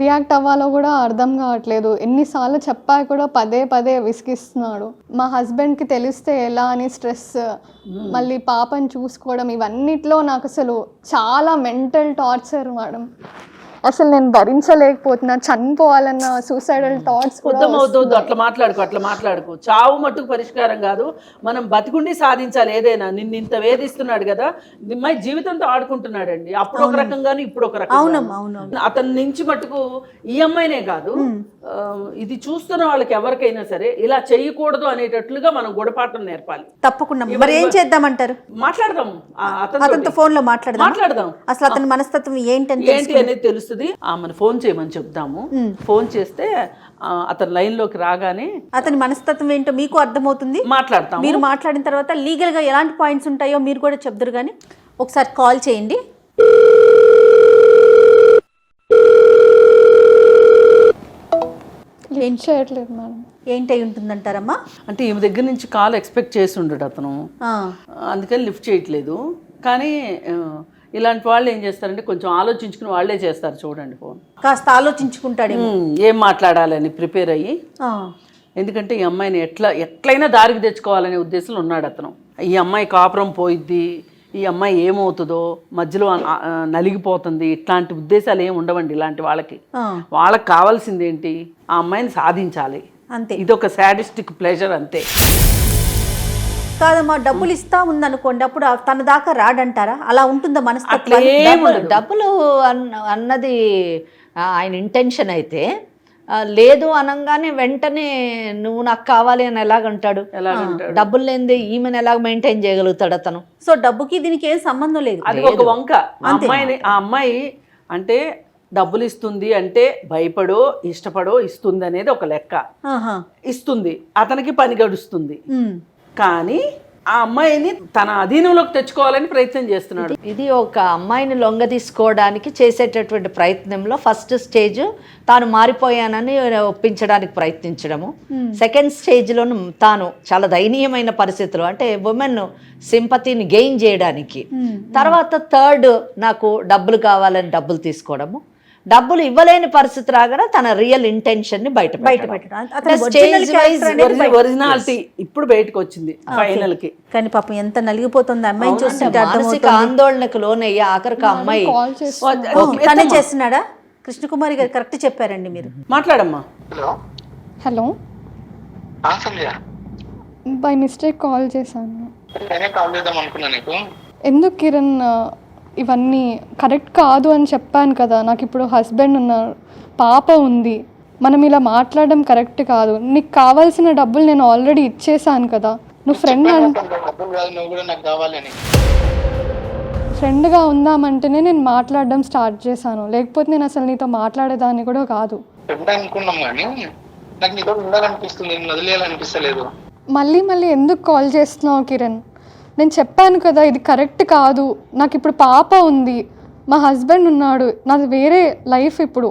Speaker 1: రియాక్ట్ అవ్వాలో కూడా అర్థం కావట్లేదు. ఎన్నిసార్లు చెప్పా కూడా పదే పదే విసిగిస్తున్నాడు. మా హస్బెండ్కి తెలిస్తే ఎలా అని స్ట్రెస్, మళ్ళీ పాపని చూసుకోవడం, ఇవన్నిట్లో నాకు అసలు చాలా మెంటల్ టార్చర్ మేడం. అసలు నేను భరించలేకపోతున్నా, చనిపోవాలన్న సూసైడల్ థాట్స్ కూడా.
Speaker 6: అవుతుంది. అట్లా మాట్లాడుకో. చావు మట్టుకు పరిష్కారం కాదు. మనం బతికుండి సాధించాలి ఏదైనా. నిన్ను ఇంత వేధిస్తున్నాడు కదా, నిమ్మాయి జీవితంతో ఆడుకుంటున్నాడండి. అప్పుడు ఒక రకంగాను ఇప్పుడు ఒక రకంగా. అతని నుంచి మట్టుకు ఈ అమ్మాయినే కాదు, ఇది చూస్తున్న వాళ్ళకి ఎవరికైనా సరే ఇలా చేయకూడదు అనేటట్లుగా మనం గుణపాఠం నేర్పాలి.
Speaker 3: తప్పకుండా. మరి ఏం చేద్దామంటారు?
Speaker 6: మాట్లాడదాం,
Speaker 3: అతనితో ఫోన్ లో మాట్లాడదాం. అసలు అతని మనస్తత్వం ఏంటి
Speaker 6: అనేది తెలుస్తుంది. ఆమెను ఫోన్ చేయమని చెప్దాము. ఫోన్ చేస్తే అతని లైన్ లోకి రాగానే
Speaker 3: అతని మనస్తత్వం ఏంటో మీకు అర్థమవుతుంది.
Speaker 6: మాట్లాడతాం.
Speaker 3: మీరు మాట్లాడిన తర్వాత లీగల్ గా ఎలాంటి పాయింట్స్ ఉంటాయో మీరు కూడా చెప్తారు. కానీ ఒకసారి కాల్ చేయండి.
Speaker 1: ఏం చేయట్లేదు మేడం.
Speaker 3: ఏంటై ఉంటుందంటారమ్మా?
Speaker 6: అంటే ఈమె దగ్గర నుంచి కాల్ ఎక్స్పెక్ట్ చేసి ఉండడు అతను, అందుకని లిఫ్ట్ చేయట్లేదు. కానీ ఇలాంటి వాళ్ళు ఏం చేస్తారంటే కొంచెం ఆలోచించుకుని వాళ్ళే చేస్తారు. చూడండి, ఫోన్
Speaker 3: కాస్త ఆలోచించుకుంటాడు
Speaker 6: ఏం మాట్లాడాలని ప్రిపేర్ అయ్యి. ఎందుకంటే ఈ అమ్మాయిని ఎట్లయినా దారికి తెచ్చుకోవాలనే ఉద్దేశంలో ఉన్నాడు అతను. ఈ అమ్మాయి కాపురం పోయిద్ది, ఈ అమ్మాయి ఏమవుతుందో, మధ్యలో నలిగిపోతుంది, ఇట్లాంటి ఉద్దేశాలు ఏమి ఉండవండి ఇలాంటి వాళ్ళకి. వాళ్ళకి కావాల్సింది ఏంటి? ఆ అమ్మాయిని సాధించాలి
Speaker 3: అంతే.
Speaker 6: ఇదొక సాడిస్టిక్ ప్లెజర్ అంతే.
Speaker 3: కాదమ్మా, డబ్బులు ఇస్తా ఉందనుకోండి, అప్పుడు తన దాకా రాడంటారా? అలా ఉంటుందా మనస్తత్వం?
Speaker 2: డబ్బులు అన్నది ఆయన ఇంటెన్షన్ అయితే, లేదు అనగానే వెంటనే నువ్వు నాకు కావాలి అని ఎలాగంటాడు? డబ్బులు లేనిదే ఈమెను ఎలాగ మెయింటైన్ చేయగలుగుతాడు అతను?
Speaker 3: సో డబ్బుకి దీనికి ఏం సంబంధం లేదు.
Speaker 6: అది ఒక వంక. ఆ అమ్మాయి అంటే డబ్బులు ఇస్తుంది అంటే భయపడో ఇష్టపడో ఇస్తుంది అనేది ఒక లెక్క. ఇస్తుంది, అతనికి పని గడుస్తుంది. కానీ ఆ అమ్మాయిని తన అధీనంలోకి తెచ్చుకోవాలని ప్రయత్నం చేస్తున్నాడు.
Speaker 2: ఇది ఒక అమ్మాయిని లొంగ తీసుకోవడానికి చేసేటటువంటి ప్రయత్నంలో ఫస్ట్ స్టేజ్ తాను మారిపోయానని ఒప్పించడానికి ప్రయత్నించడము. సెకండ్ స్టేజ్లో తాను చాలా దయనీయమైన పరిస్థితులు, అంటే ఉమెన్ సింపతిని గెయిన్ చేయడానికి. తర్వాత థర్డ్, నాకు డబ్బులు కావాలని డబ్బులు తీసుకోవడము. డబ్బులు ఇవ్వలేని పరిస్థితి రాగానే తన రియల్ ఇంటెన్షన్ ని
Speaker 6: ఒరిజినాలిటీ ఇప్పుడు బయటకు వచ్చింది ఫైనల్ కి.
Speaker 3: కానీ పాపం ఎంత నలిగిపోతుంది అమ్మాయిని చూస్తుంటే.
Speaker 2: మానసిక ఆందోళనకు లోనయ్యి ఆఖరికి అమ్మాయి
Speaker 3: తనే చేస్తున్నాడా? కృష్ణకుమారి గారు కరెక్ట్ చెప్పారండి. మీరు
Speaker 6: మాట్లాడమ్మా.
Speaker 1: హలో, బై మిస్టేక్ కాల్ చేశాను. ఎందుకు కిరణ్ ఇవన్నీ కరెక్ట్ కాదు అని చెప్పాను కదా. నాకు ఇప్పుడు హస్బెండ్ ఉన్నారు, పాప ఉంది, మనం ఇలా మాట్లాడడం కరెక్ట్ కాదు. నీకు కావాల్సిన డబ్బులు నేను ఆల్రెడీ ఇచ్చేసాను కదా. నువ్వు ఫ్రెండ్గా ఉందామంటేనే నేను మాట్లాడడం స్టార్ట్ చేశాను, లేకపోతే నేను అసలు నీతో మాట్లాడేదాన్ని కూడా కాదు. మళ్ళీ మళ్ళీ ఎందుకు కాల్ చేస్తున్నావు కిరణ్? నేను చెప్పాను కదా ఇది కరెక్ట్ కాదు. నాకు ఇప్పుడు పాప ఉంది, మా హస్బెండ్ ఉన్నాడు, నాది వేరే లైఫ్ ఇప్పుడు.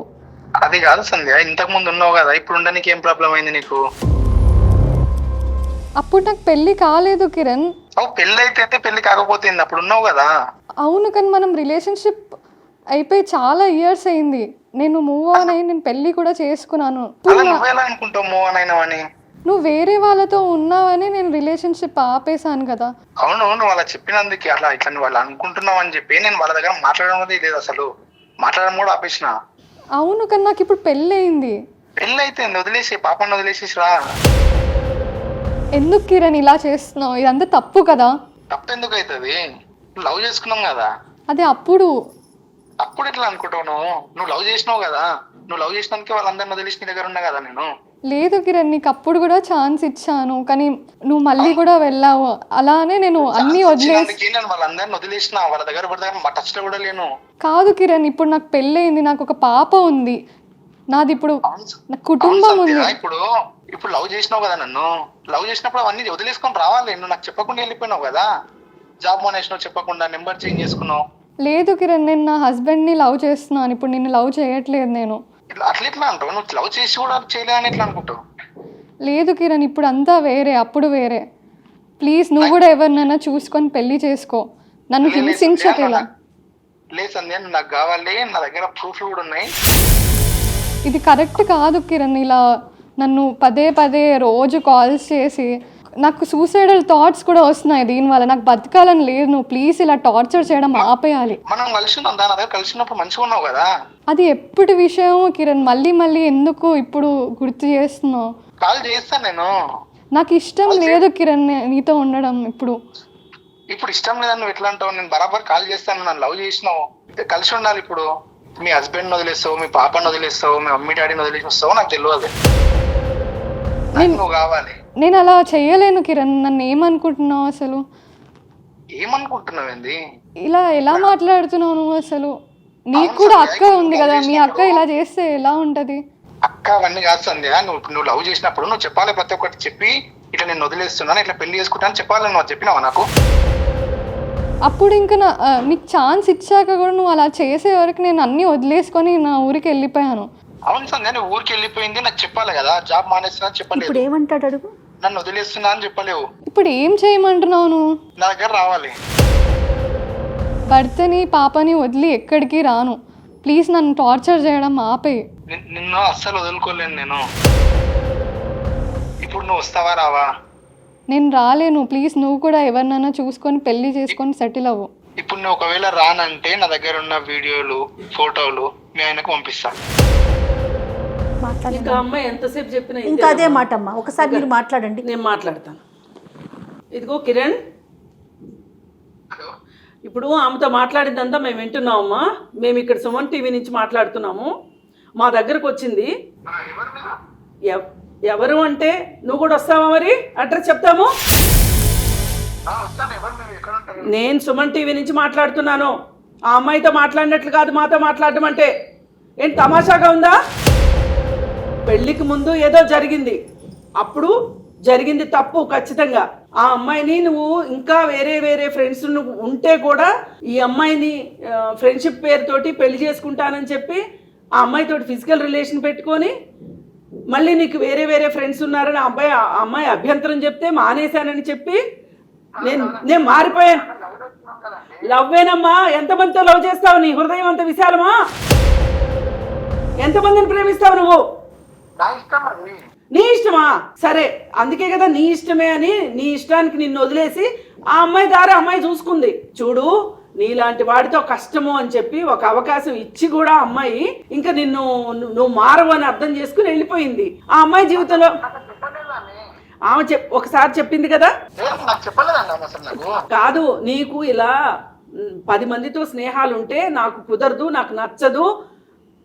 Speaker 4: అది కాదు సంధ్య, ఇంతకు ముందు ఉన్నావు కదా, ఇప్పుడు ఉండడానికి ఏం ప్రాబ్లం అయింది నీకు?
Speaker 1: అప్పుడు నాకు పెళ్లి కాలేదు కిరణ్.
Speaker 4: పెళ్లి అయితే పెళ్లి కాకపోతే అప్పుడు ఉన్నావు కదా.
Speaker 1: అవును, కానీ మనం రిలేషన్షిప్ అయిపోయి చాలా ఇయర్స్ అయింది. నేను మూవ్ ఆన్ అయ్యి నేను పెళ్లి కూడా చేసుకున్నాను.
Speaker 4: అనుకుంటావు మూవ్ ఆన్ అయినావని?
Speaker 1: నువ్వు వేరే వాళ్ళతో ఉన్నావని నేను రిలేషన్షిప్ ఆపేశాను కదా.
Speaker 4: అవును, నువ్వు అలా చెప్పినందుకు అలా ఇట్లా వాళ్ళు అనుకుంటున్నావు అని చెప్పి నేను వాళ్ళ దగ్గర మాట్లాడడం లేదు, అసలు మాట్లాడడం కూడా ఆపేసిన.
Speaker 1: అవును, కానీ నాకు ఇప్పుడు పెళ్ళి అయింది.
Speaker 4: పెళ్ళి అయితే వదిలేసి పాపను వదిలేసేసి రా.
Speaker 1: ఎందుకు కిరణ్ ఇలా చేస్తున్నావు? ఇదంతా తప్పు కదా.
Speaker 4: తప్పు ఎందుకు అవుతుంది? లవ్ చేసుకున్నాం కదా.
Speaker 1: అదే అప్పుడు
Speaker 4: ఎట్లా అనుకుంటావు? నువ్వు లవ్ చేసినావు కదా, నువ్వు లవ్ చేసినందుకే వాళ్ళందరిని వదిలేసి నీ దగ్గర ఉన్నా కదా నేను. లేదు
Speaker 1: కిరణ్, నీకు అప్పుడు కూడా ఛాన్స్ ఇచ్చాను, కానీ నువ్వు మళ్ళీ కూడా వెళ్ళావు. అలానే నేను అన్ని వదిలేసి
Speaker 4: వాళ్ళందరిని వదిలేసిన, వాళ్ళ దగ్గర టచ్ లో కూడా లేను.
Speaker 1: కాదు కిరణ్, ఇప్పుడు నాకు పెళ్ళయింది, నాకు ఒక పాప ఉంది, నాది ఇప్పుడు కుటుంబం ఉంది.
Speaker 4: ఇప్పుడు లవ్ చేసినావు కదా, నన్ను లవ్ చేసినప్పుడు అవన్నీ వదిలేసుకొని రావాలి. నువ్వు నాకు చెప్పకుండా వెళ్ళిపోయినావు కదా, జాబ్ మానేసినావు చెప్పకుండా, నెంబర్ చేంజ్ చేసుకున్నావు.
Speaker 1: లేదు కిరణ్, నేను నా హస్బెండ్ ని లవ్ చేస్తున్నాను, ఇప్పుడు నిన్ను లవ్ చేయట్లేదు నేను.
Speaker 4: అట్లా ఎట్లా అంటావు? నువ్వు లవ్ చేసి కూడా చేయలేదని ఎట్లా అనుకుంటావు?
Speaker 1: లేదు కిరణ్, ఇప్పుడు అంతా వేరే, అప్పుడు వేరే. ప్లీజ్ నువ్వు కూడా ఎవరినైనా చూసుకొని పెళ్లి చేసుకో, నన్ను హింసించకేలా.
Speaker 4: లేదు సంధ్య, నువ్వు నాకు కావాలి, నా దగ్గర ప్రూఫ్లు కూడా ఉన్నాయి.
Speaker 1: ఇది కరెక్ట్ కాదు కిరణ్. ఇలా నన్ను పదే పదే రోజు కాల్స్ చేసి నాకు సూసైడల్ థాట్స్ కూడా వస్తున్నాయి దీనివల్ల. నాకు బతకాలని లేదు. నువ్వు ప్లీజ్ ఇలా టార్చర్ చేయడం ఆపేయాలి.
Speaker 4: మనం కలిసి ఉన్నాం, దాని దగ్గర కలిసి ఉన్నప్పుడు మంచిగా ఉన్నావు కదా.
Speaker 1: అది ఎప్పటి విషయం కిరణ్? మళ్ళీ మళ్ళీ ఎందుకు ఇప్పుడు గుర్తు చేస్తున్నావు?
Speaker 4: కాల్ చేస్తాను నేను.
Speaker 1: నాకు ఇష్టం లేదు కిరణ్ నీతో ఉండడం. ఇప్పుడు
Speaker 4: ఇష్టం లేదని నువ్వు ఎట్లా అంటావు? నేను బరాబర్ కాల్ చేస్తాను. నన్ను లవ్ చేసినావు, కలిసి ఉండాలి. ఇప్పుడు మీ హస్బెండ్ వదిలేస్తావు, మీ పాపను వదిలేస్తావు, మీ మమ్మీ డాడీని వదిలేస్తావు, నాకు తెలియదు. నువ్వు కావాలి.
Speaker 1: నేను అలా చెయ్యలేను కిరణ్. నన్ను ఏమనుకుంటున్నావు అసలు?
Speaker 4: ఏమనుకుంటున్నావు ఏంది?
Speaker 1: ఇలా ఎలా మాట్లాడుతున్నావు నువ్వు అసలు? నీకు కూడా అక్క ఉంది కదా, మీ అక్క ఇలా చేస్తే ఎలా ఉంటది?
Speaker 4: అక్క అవన్నీ కాదు సంధ్య. నువ్వు లవ్ చేసినప్పుడు నువ్వు చెప్పాలి, ప్రతి ఒక్కటి చెప్పి ఇట్లా నేను వదిలేస్తున్నాను, ఇట్లా పెళ్లి చేసుకుంటాను చెప్పాలి. నువ్వు చెప్పినావా నాకు?
Speaker 1: అప్పుడు ఇంకా నీకు ఛాన్స్ ఇచ్చాక కూడా నువ్వు అలా చేసే వరకు నేను అన్నీ వదిలేసుకొని నా ఊరికి వెళ్ళిపోయాను.
Speaker 4: అవును సంధ్య, నువ్వు ఊరికి వెళ్ళిపోయింది నాకు చెప్పాలి కదా. జాబ్ మానేస్తున్నా చెప్పలేదు.
Speaker 3: ఇప్పుడు ఏమంటాడు అడుగు?
Speaker 4: నన్ను వదిలేస్తున్నా అని చెప్పలేవు.
Speaker 1: ఇప్పుడు ఏం చేయమంటున్నావు నువ్వు?
Speaker 4: నా దగ్గర రావాలి.
Speaker 1: భర్తని పాపని వదిలి ఎక్కడికి రాను. ప్లీజ్ నన్ను టార్చర్ చేయడం ఆపే.
Speaker 4: నిన్ను అస్సలు వదులుకోలేను నేను. ఇప్పుడు నువ్వు వస్తావా రావా?
Speaker 1: నేను రాలేను. ప్లీజ్ నువ్వు కూడా ఎవరినైనా చూసుకొని పెళ్లి చేసుకొని సెటిల్ అవ్వు.
Speaker 4: ఇప్పుడు నువ్వు ఒకవేళ రానంటే నా దగ్గర ఉన్న వీడియోలు, ఫోటోలు మీ ఆయనకు పంపిస్తా.
Speaker 6: ఇంకా అమ్మాయి ఎంతసేపు చెప్పినా
Speaker 3: ఇంకా అదే మాట అమ్మా. ఒకసారి మీరు మాట్లాడండి.
Speaker 6: నేను మాట్లాడతాను. ఇదిగో కిరణ్, ఇప్పుడు ఆమెతో మాట్లాడిందంతా మేము వింటున్నామమ్మా. మేము ఇక్కడ సుమన్ టీవీ నుంచి మాట్లాడుతున్నాము. మా దగ్గరకు వచ్చింది. ఎవరు అంటే నువ్వు కూడా వస్తావా? మరి అడ్రస్ చెప్తాము. నేను సుమన్ టీవీ నుంచి మాట్లాడుతున్నాను. ఆ అమ్మాయితో మాట్లాడినట్లు కాదు మాతో మాట్లాడటం అంటే. ఏంటి తమాషాగా ఉందా? పెళ్లికి ముందు ఏదో జరిగింది, అప్పుడు జరిగింది తప్పు ఖచ్చితంగా. ఆ అమ్మాయిని నువ్వు ఇంకా వేరే వేరే ఫ్రెండ్స్ ఉంటే కూడా ఈ అమ్మాయిని ఫ్రెండ్షిప్ పేరుతోటి పెళ్లి చేసుకుంటానని చెప్పి ఆ అమ్మాయితోటి ఫిజికల్ రిలేషన్ పెట్టుకొని మళ్ళీ నీకు వేరే వేరే ఫ్రెండ్స్ ఉన్నారని అమ్మాయి అభ్యంతరం చెప్తే మానేశానని చెప్పి నేను మారిపోయాను. లవ్వేనమ్మా. ఎంతమందితో లవ్ చేస్తావు? నీ హృదయం అంత విశాలమా? ఎంతమందిని ప్రేమిస్తావు నువ్వు? నీ ఇష్టమా? సరే, అందుకే కదా నీ ఇష్టమే అని నీ ఇష్టానికి నిన్ను వదిలేసి ఆ అమ్మాయి దారి అమ్మాయి చూసుకుంది. చూడు, నీలాంటి వాడితో కష్టము అని చెప్పి ఒక అవకాశం ఇచ్చి కూడా అమ్మాయి ఇంకా నువ్వు మారవు అని అర్థం చేసుకుని వెళ్ళిపోయింది. ఆ అమ్మాయి జీవితంలో ఆమె ఒకసారి చెప్పింది కదా. కాదు, నీకు ఇలా 10 మందితో స్నేహాలు ఉంటే నాకు కుదరదు, నాకు నచ్చదు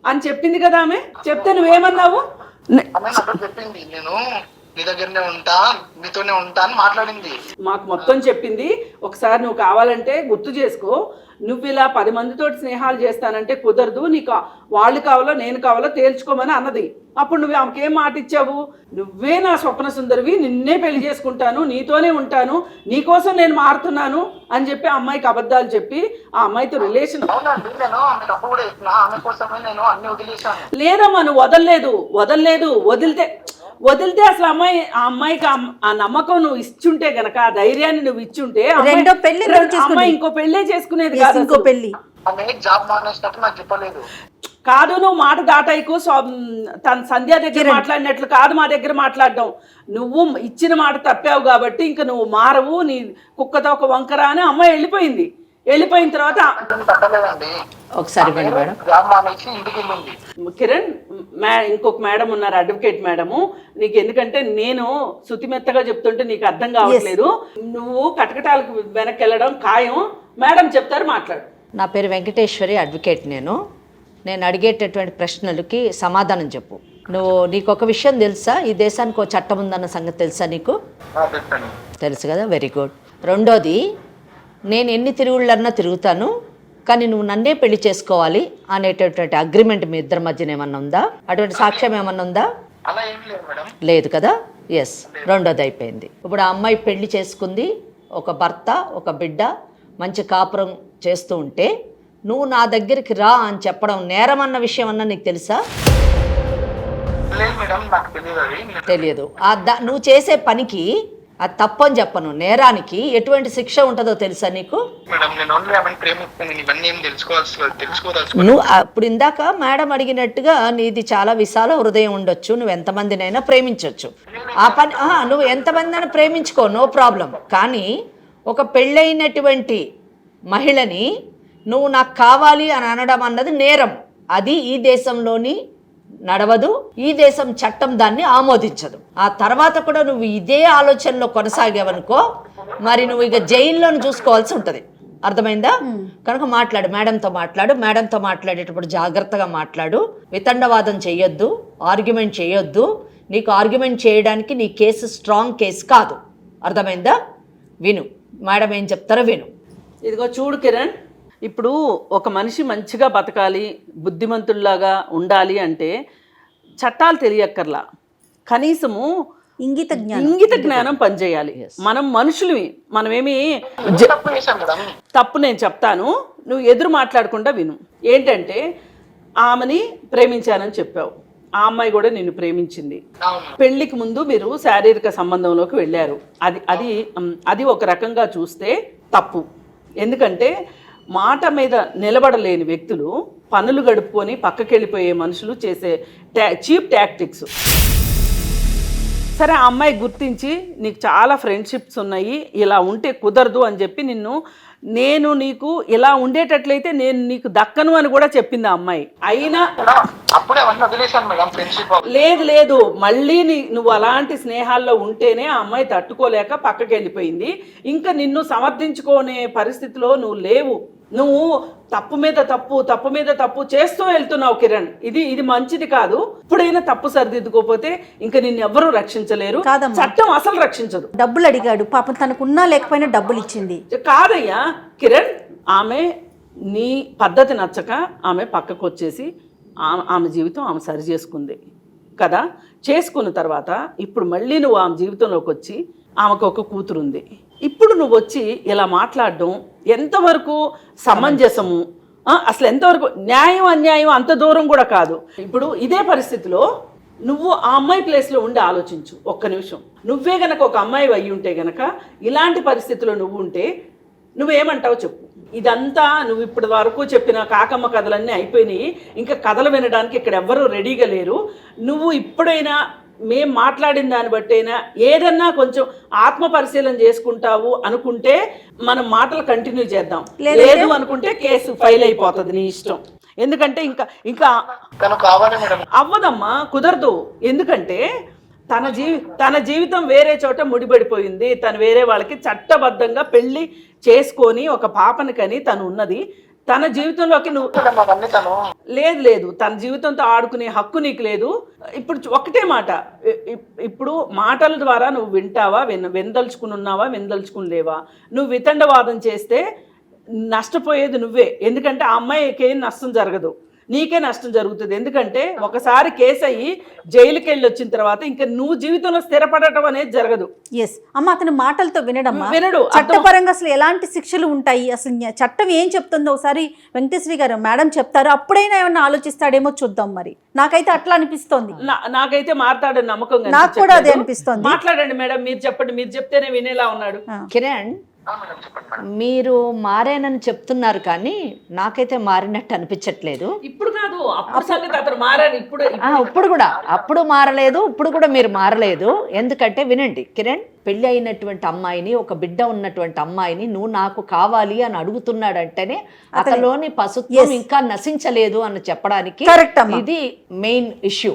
Speaker 6: అని చెప్పింది కదా ఆమె. చెప్తే నువ్వేమన్నావు?
Speaker 4: చెప్పింది నేను నీ దగ్గరనే ఉంటా, నీతోనే ఉంటా అని మాట్లాడింది.
Speaker 6: మాకు మొత్తం చెప్పింది. ఒకసారి నువ్వు కావాలంటే గుర్తు చేసుకో. నువ్వు ఇలా 10 మందితో స్నేహాలు చేస్తానంటే కుదరదు, నీకు వాళ్ళు కావాలో నేను కావాలో తేల్చుకోమని అన్నది. అప్పుడు నువ్వు ఆమెకేం మాట ఇచ్చావు? నువ్వే నా స్వప్న సుందరివి, నిన్నే పెళ్లి చేసుకుంటాను, నీతోనే ఉంటాను, నీకోసం నేను మారుతున్నాను అని చెప్పి అమ్మాయికి అబద్ధాలు చెప్పి ఆ అమ్మాయితో రిలేషన్. లేదమ్మా, నువ్వు వదలలేదు. వదిలితే అసలు ఆ అమ్మాయికి ఆ నమ్మకం నువ్వు ఇచ్చుంటే గనక, ఆ ధైర్యాన్ని నువ్వు ఇచ్చుంటే అమ్మాయి ఇంకో పెళ్ళే చేసుకునేది కాదు. ఇంకో పెళ్లి కాదు. నువ్వు మాట దాటాయికు. తన సంధ్య దగ్గర మాట్లాడినట్లు కాదు మా దగ్గర మాట్లాడడం. నువ్వు ఇచ్చిన మాట తప్పావు కాబట్టి ఇంకా నువ్వు మారవు, నీ కుక్కతో ఒక వంకర అని అమ్మాయి వెళ్ళిపోయింది. వెళ్ళిపోయిన తర్వాత
Speaker 2: ఒకసారి
Speaker 6: కిరణ్, ఇంకొక మేడం ఉన్నారు, అడ్వకేట్ మేడము. నీకు ఎందుకంటే నేను శుతిమెత్తగా చెప్తుంటే నీకు అర్థం కావట్లేదు. నువ్వు కటకటాలకు వెనక్కి వెళ్ళడం ఖాయం. మేడం చెప్తారు, మాట్లాడు.
Speaker 2: నా పేరు వెంకటేశ్వరి, అడ్వకేట్. నేను అడిగేటటువంటి ప్రశ్నలకి సమాధానం చెప్పు. నీకు ఒక విషయం తెలుసా? ఈ దేశానికి ఒక చట్టం ఉందన్న సంగతి తెలుసా నీకు? తెలుసు కదా, వెరీ గుడ్. రెండోది, నేను ఎన్ని తిరుగుళ్ళన్నా తిరుగుతాను, కానీ నువ్వు నన్నే పెళ్లి చేసుకోవాలి అనేటటువంటి అగ్రిమెంట్ మీ ఇద్దరి మధ్యన ఏమన్నా ఉందా? అటువంటి సాక్ష్యం ఏమన్నా ఉందా? లేదు కదా. ఎస్, రెండోది అయిపోయింది. ఇప్పుడు ఆ అమ్మాయి పెళ్లి చేసుకుంది, ఒక భర్త, ఒక బిడ్డ, మంచి కాపురం చేస్తూ ఉంటే నువ్వు నా దగ్గరికి రా అని చెప్పడం నేరం అన్న విషయం అన్నా నీకు తెలుసా? తెలియదు. నువ్వు చేసే పనికి అది తప్పు అని చెప్పను. నేరానికి ఎటువంటి శిక్ష ఉంటుందో తెలుసా నీకు?
Speaker 4: మేడం నేను ఓన్లీ ఆమెను ప్రేమిస్తాను, ఇవన్నీ ఏం తెలుసుకోదలుచుకోవాలి.
Speaker 2: నువ్వు అప్పుడు ఇందాక మేడం అడిగినట్టుగా నీది చాలా విశాల హృదయం ఉండొచ్చు, నువ్వు ఎంతమందినైనా ప్రేమించవచ్చు. ఆ పని నువ్వు ఎంతమందినైనా ప్రేమించుకో, నో ప్రాబ్లం. కానీ ఒక పెళ్ళైనటువంటి మహిళని నువ్వు నాకు కావాలి అని అనడం అన్నది నేరం. అది ఈ దేశంలోని నడవదు, ఈ దేశం చట్టం దాన్ని ఆమోదించదు. ఆ తర్వాత కూడా నువ్వు ఇదే ఆలోచనలో కొనసాగావనుకో, మరి నువ్వు ఇక జైల్లోని చూసుకోవాల్సి ఉంటుంది. అర్థమైందా? కనుక మాట్లాడు, మేడంతో మాట్లాడేటప్పుడు జాగ్రత్తగా మాట్లాడు. వితండవాదం చేయొద్దు, ఆర్గ్యుమెంట్ చేయొద్దు. నీకు ఆర్గ్యుమెంట్ చేయడానికి నీ కేసు స్ట్రాంగ్ కేసు కాదు. అర్థమైందా? విను, మేడం ఏం చెప్తారో విను.
Speaker 6: ఇదిగో చూడు కిరణ్, ఇప్పుడు ఒక మనిషి మంచిగా బతకాలి, బుద్ధిమంతుల్లాగా ఉండాలి అంటే చట్టాలు తెలియక్కర్లా, కనీసము ఇంగిత జ్ఞానం పనిచేయాలి. మనం మనుషులవి, మనమేమి
Speaker 4: తప్పు చేశాను మేడం.
Speaker 6: తప్పు నేను చెప్తాను, నువ్వు ఎదురు మాట్లాడకుండా విను. ఏంటంటే ఆమెని ప్రేమించానని చెప్పావు, ఆ అమ్మాయి కూడా నిన్ను ప్రేమించింది. పెళ్లికి ముందు మీరు శారీరక సంబంధంలోకి వెళ్ళారు. అది ఒక రకంగా చూస్తే తప్పు. ఎందుకంటే మాట మీద నిలబడలేని వ్యక్తులు, పనులు గడుపుకొని పక్కకెళ్ళిపోయే మనుషులు చేసే చీప్ టాక్టిక్స్. సరే, ఆ అమ్మాయి గుర్తించి నీకు చాలా ఫ్రెండ్షిప్స్ ఉన్నాయి, ఇలా ఉంటే కుదరదు అని చెప్పి నేను నీకు ఇలా ఉండేటట్లయితే నేను నీకు దక్కను అని కూడా చెప్పింది ఆ అమ్మాయి. అయినా
Speaker 4: అప్పుడే అవన్నీ వదిలేశాను మేడం, ఫ్రెండ్షిప్.
Speaker 6: లేదు, మళ్ళీ నువ్వు అలాంటి స్నేహాల్లో ఉంటేనే ఆ అమ్మాయి తట్టుకోలేక పక్కకి వెళ్ళిపోయింది. ఇంకా నిన్ను సమర్థించుకునే పరిస్థితిలో నువ్వు లేవు. నువ్వు తప్పు మీద తప్పు చేస్తూ వెళ్తున్నావు కిరణ్. ఇది మంచిది కాదు. ఇప్పుడైనా తప్పు సరిదిద్దుకోపోతే ఇంకా నిన్ను ఎవ్వరూ రక్షించలేరు. చట్టం అసలు రక్షించదు.
Speaker 3: డబ్బులు అడిగాడు పాపం, తనకున్నా లేకపోయినా డబ్బులు ఇచ్చింది.
Speaker 6: కాదయ్యా కిరణ్, ఆమె నీ పద్ధతి నచ్చక ఆమె పక్కకు వచ్చేసి ఆమె జీవితం ఆమె సరి చేసుకుంది కదా. చేసుకున్న తర్వాత ఇప్పుడు మళ్ళీ నువ్వు ఆమె జీవితంలోకి వచ్చి, ఆమెకు ఒక కూతురు ఉంది, ఇప్పుడు నువ్వు వచ్చి ఇలా మాట్లాడడం ఎంతవరకు సమంజసము? అసలు ఎంతవరకు న్యాయం అన్యాయం అంత దూరం కూడా కాదు. ఇప్పుడు ఇదే పరిస్థితిలో నువ్వు ఆ అమ్మాయి ప్లేస్లో ఉండి ఆలోచించు ఒక్క నిమిషం. నువ్వే గనక ఒక అమ్మాయి అయ్యి ఉంటే గనక, ఇలాంటి పరిస్థితిలో నువ్వు ఉంటే నువ్వేమంటావు చెప్పు. ఇదంతా నువ్వు ఇప్పటి వరకు చెప్పిన కాకమ్మ కథలన్నీ అయిపోయినాయి, ఇంకా కథలు వినడానికి ఇక్కడ ఎవ్వరూ రెడీగా లేరు. నువ్వు ఇప్పుడైనా మేం మాట్లాడిన దాన్ని బట్టైనా ఏదన్నా కొంచెం ఆత్మ పరిశీలన చేసుకుంటావు అనుకుంటే మనం మాటలు కంటిన్యూ చేద్దాం. లేదు అనుకుంటే కేసు ఫైల్ అయిపోతుంది, నీ ఇష్టం. ఎందుకంటే ఇంకా అవ్వదమ్మా, కుదరదు. ఎందుకంటే తన జీవితం వేరే చోట ముడిపడిపోయింది. తను వేరే వాళ్ళకి చట్టబద్ధంగా పెళ్లి చేసుకొని ఒక పాపని కని తను ఉన్నది. తన జీవితంలోకి లేదు, తన జీవితంతో ఆడుకునే హక్కు నీకు లేదు. ఇప్పుడు ఒకటే మాట, ఇప్పుడు మాటల ద్వారా నువ్వు వింటావా, వినదలుచుకుని ఉన్నావా, వినదలుచుకుని లేవా. నువ్వు వితండవాదం చేస్తే నష్టపోయేది నువ్వే. ఎందుకంటే ఆ అమ్మాయికి ఏం నష్టం జరగదు, నీకే నష్టం జరుగుతుంది. ఎందుకంటే ఒకసారి కేసు అయ్యి జైలుకి వెళ్ళి వచ్చిన తర్వాత ఇంకా నువ్వు జీవితంలో స్థిరపడటం అనేది జరగదు.
Speaker 3: ఎస్ అమ్మ, అతని మాటలతో వినడు.
Speaker 6: చట్టపరంగా
Speaker 3: అసలు ఎలాంటి శిక్షలు ఉంటాయి, అసలు చట్టం ఏం చెప్తుందో ఒకసారి వెంకటేశ్వరి గారు మేడం చెప్తారు, అప్పుడైనా ఏమన్నా ఆలోచిస్తాడేమో చూద్దాం. మరి నాకైతే అట్లా అనిపిస్తోంది.
Speaker 6: నాకైతే మాట్లాడని నమ్మకం,
Speaker 3: నాకు కూడా అదే అనిపిస్తోంది.
Speaker 6: మాట్లాడండి మేడం, మీరు చెప్పండి, మీరు చెప్తేనే వినేలా ఉన్నాడు.
Speaker 2: కిరణ్, మీరు మారేనని చెప్తున్నారు కానీ నాకైతే మారినట్టు అనిపించట్లేదు.
Speaker 6: ఇప్పుడు కాదు, అప్పుడు సంగతి అతను మారారు.
Speaker 2: ఇప్పుడు కూడా అప్పుడు మారలేదు, ఇప్పుడు కూడా మీరు మారలేదు. ఎందుకంటే వినండి కిరణ్, పెళ్ళి అయినటువంటి అమ్మాయిని, ఒక బిడ్డ ఉన్నటువంటి అమ్మాయిని నువ్వు నాకు కావాలి అని అడుగుతున్నాడంటేనే అతలోని పశుత్వం ఇంకా నశించలేదు అని చెప్పడానికి ఇది మెయిన్ ఇష్యూ.